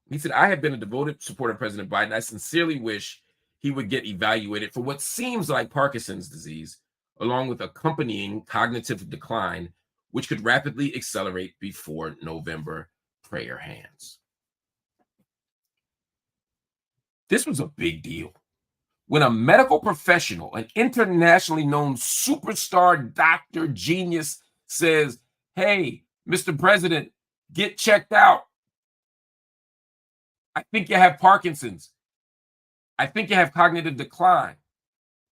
He said, I have been a devoted supporter of President Biden. I sincerely wish he would get evaluated for what seems like Parkinson's disease, along with accompanying cognitive decline, which could rapidly accelerate before November. Prayer hands. This was a big deal. When a medical professional, an internationally known superstar doctor genius says, hey, Mr. President, get checked out. I think you have Parkinson's. I think you have cognitive decline.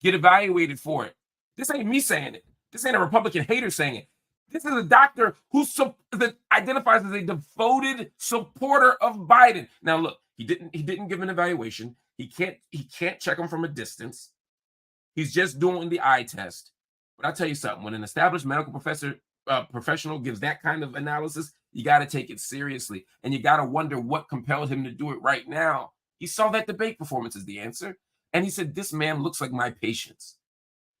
Get evaluated for it. This ain't me saying it. This ain't a Republican hater saying it. This is a doctor that identifies as a devoted supporter of Biden. Now, look, he didn't give an evaluation. He can't check him from a distance. He's just doing the eye test. But I'll tell you something. When an established medical professional gives that kind of analysis, you got to take it seriously. And you got to wonder what compelled him to do it right now. He saw that debate performance is the answer. And he said, this man looks like my patients.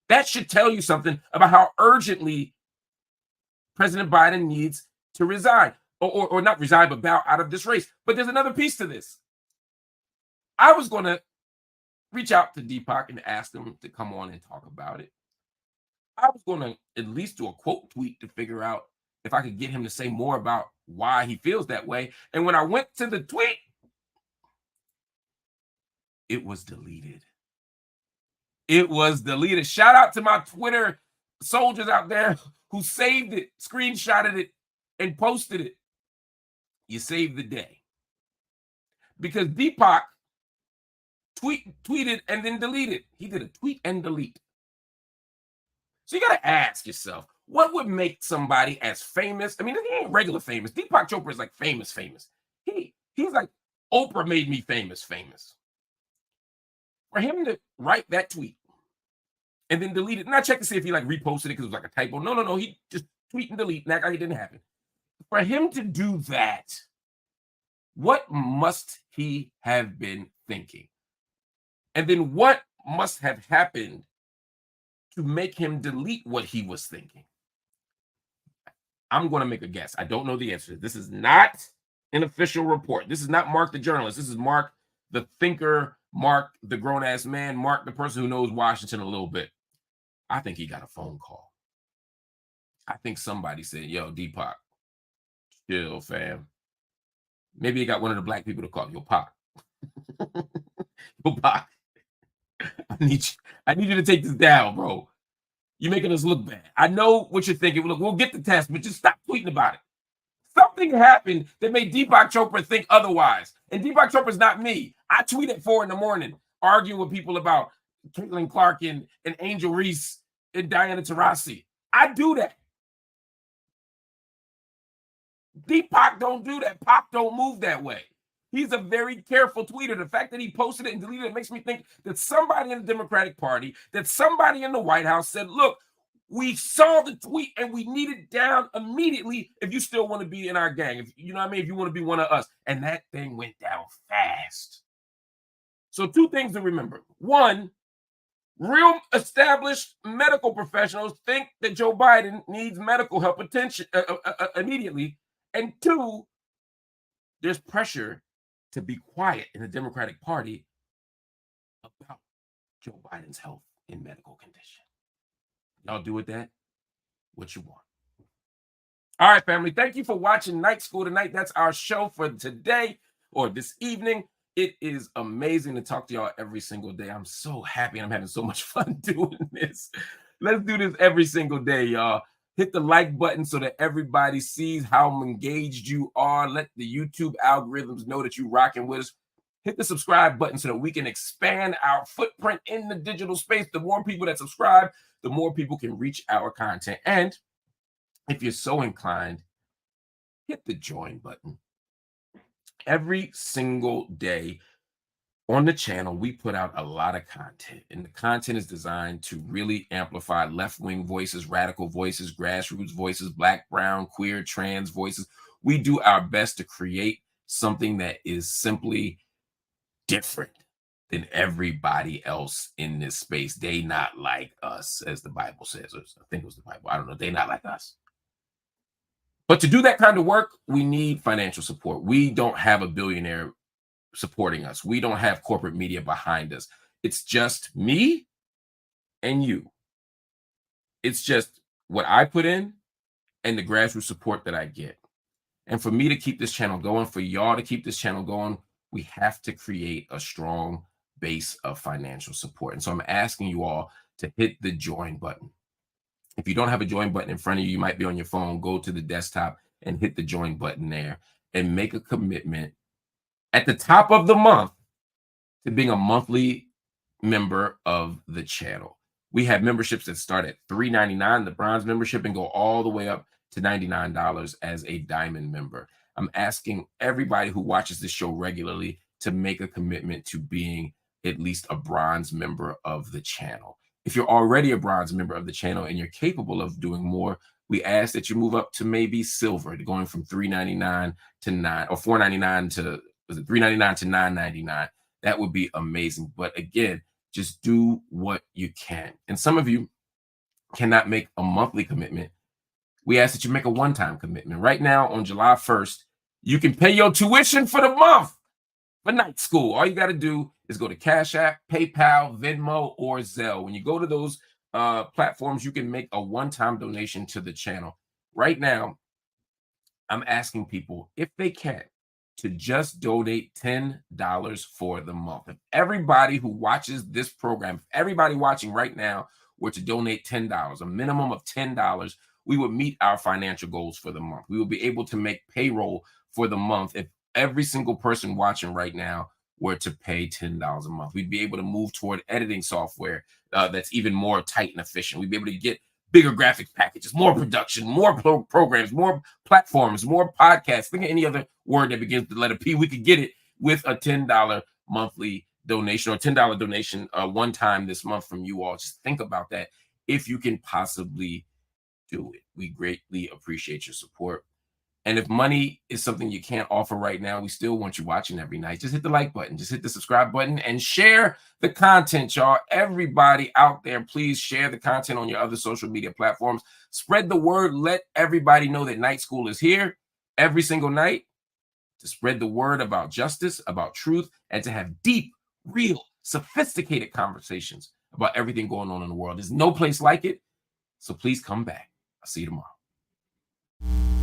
That should tell you something about how urgently President Biden needs to resign. Or not resign, but bow out of this race. But there's another piece to this. I was going to reach out to Deepak and ask him to come on and talk about it. I was going to at least do a quote tweet to figure out if I could get him to say more about why he feels that way. And when I went to the tweet, it was deleted. It was deleted. Shout out to my Twitter soldiers out there who saved it, screenshotted it, and posted it. You saved the day. Because Deepak tweeted and then deleted. He did a tweet and delete. So you got to ask yourself, what would make somebody as famous? I mean, he ain't regular famous. Deepak Chopra is like famous. He's like, Oprah made me famous. For him to write that tweet and then delete it, and I checked to see if he like reposted it because it was like a typo. No. He just tweet and delete and act like it didn't happen. For him to do that, what must he have been thinking? And then what must have happened to make him delete what he was thinking? I'm going to make a guess. I don't know the answer. This is not an official report. This is not Mark the journalist. This is Mark the thinker, Mark the grown-ass man, Mark the person who knows Washington a little bit. I think he got a phone call. I think somebody said, yo, Deepak, chill, fam. Maybe he got one of the black people to call. Yo, Pac. Yo, Pac. I need you to take this down, bro. You're making us look bad. I know what you're thinking. Look, we'll get the test, but just stop tweeting about it. Something happened that made Deepak Chopra think otherwise. And Deepak Chopra is not me. I tweet at 4 a.m, arguing with people about Caitlin Clark and Angel Reese and Diana Taurasi. I do that. Deepak don't do that. Pac don't move that way. He's a very careful tweeter. The fact that he posted it and deleted it makes me think that somebody in the Democratic Party, that somebody in the White House said, look, we saw the tweet and we need it down immediately if you still want to be in our gang. If you know what I mean? If you want to be one of us. And that thing went down fast. So 2 things to remember. 1, real established medical professionals think that Joe Biden needs medical help attention immediately. And 2, there's pressure to be quiet in the Democratic Party about Joe Biden's health and medical condition. Y'all do with that what you want. All right, family. Thank you for watching Night School tonight. That's our show for today or this evening. It is amazing to talk to y'all every single day. I'm so happy and I'm having so much fun doing this. Let's do this every single day, y'all. Hit the like button so that everybody sees how engaged you are. Let the YouTube algorithms know that you're rocking with us. Hit the subscribe button so that we can expand our footprint in the digital space. The more people that subscribe, the more people can reach our content. And if you're so inclined, hit the join button. Every single day on the channel, we put out a lot of content, and the content is designed to really amplify left-wing voices, radical voices, grassroots voices, black, brown, queer, trans voices. We do our best to create something that is simply different than everybody else in this space. They not like us, as the Bible says. I think it was the Bible. I don't know. They not like us. But to do that kind of work, we need financial support. We don't have a billionaire supporting us. We don't have corporate media behind us. It's just me and you. It's just what I put in and the grassroots support that I get. And for me to keep this channel going, for y'all to keep this channel going, we have to create a strong base of financial support. And so I'm asking you all to hit the join button. If you don't have a join button in front of you, you might be on your phone, go to the desktop and hit the join button there and make a commitment at the top of the month to being a monthly member of the channel. We have memberships that start at $3.99, the bronze membership, and go all the way up to $99 as a diamond member. I'm asking everybody who watches this show regularly to make a commitment to being at least a bronze member of the channel. If you're already a bronze member of the channel and you're capable of doing more, we ask that you move up to maybe silver, going from $3.99 to $9 or $4.99 to $3.99 to $9.99. That would be amazing. But again, just do what you can. And some of you cannot make a monthly commitment. We ask that you make a one-time commitment. Right now, on July 1st, you can pay your tuition for the month for night school. All you got to do is go to Cash App, PayPal, Venmo, or Zelle. When you go to those platforms, you can make a one-time donation to the channel. Right now, I'm asking people, if they can, to just donate $10 for the month. If everybody who watches this program, if everybody watching right now were to donate $10, a minimum of $10, we would meet our financial goals for the month. We will be able to make payroll for the month if every single person watching right now were to pay $10 a month. We'd be able to move toward editing software that's even more tight and efficient. We'd be able to get bigger graphics packages, more production, more programs, more platforms, more podcasts. Think of any other word that begins with the letter P. We could get it with a $10 monthly donation or $10 donation one time this month from you all. Just think about that if you can possibly do it. We greatly appreciate your support. And if money is something you can't offer right now, we still want you watching every night. Just hit the like button, just hit the subscribe button, and share the content, y'all. Everybody out there, please share the content on your other social media platforms. Spread the word. Let everybody know that Night School is here every single night to spread the word about justice, about truth, and to have deep, real, sophisticated conversations about everything going on in the world. There's no place like it. So please come back. I'll see you tomorrow.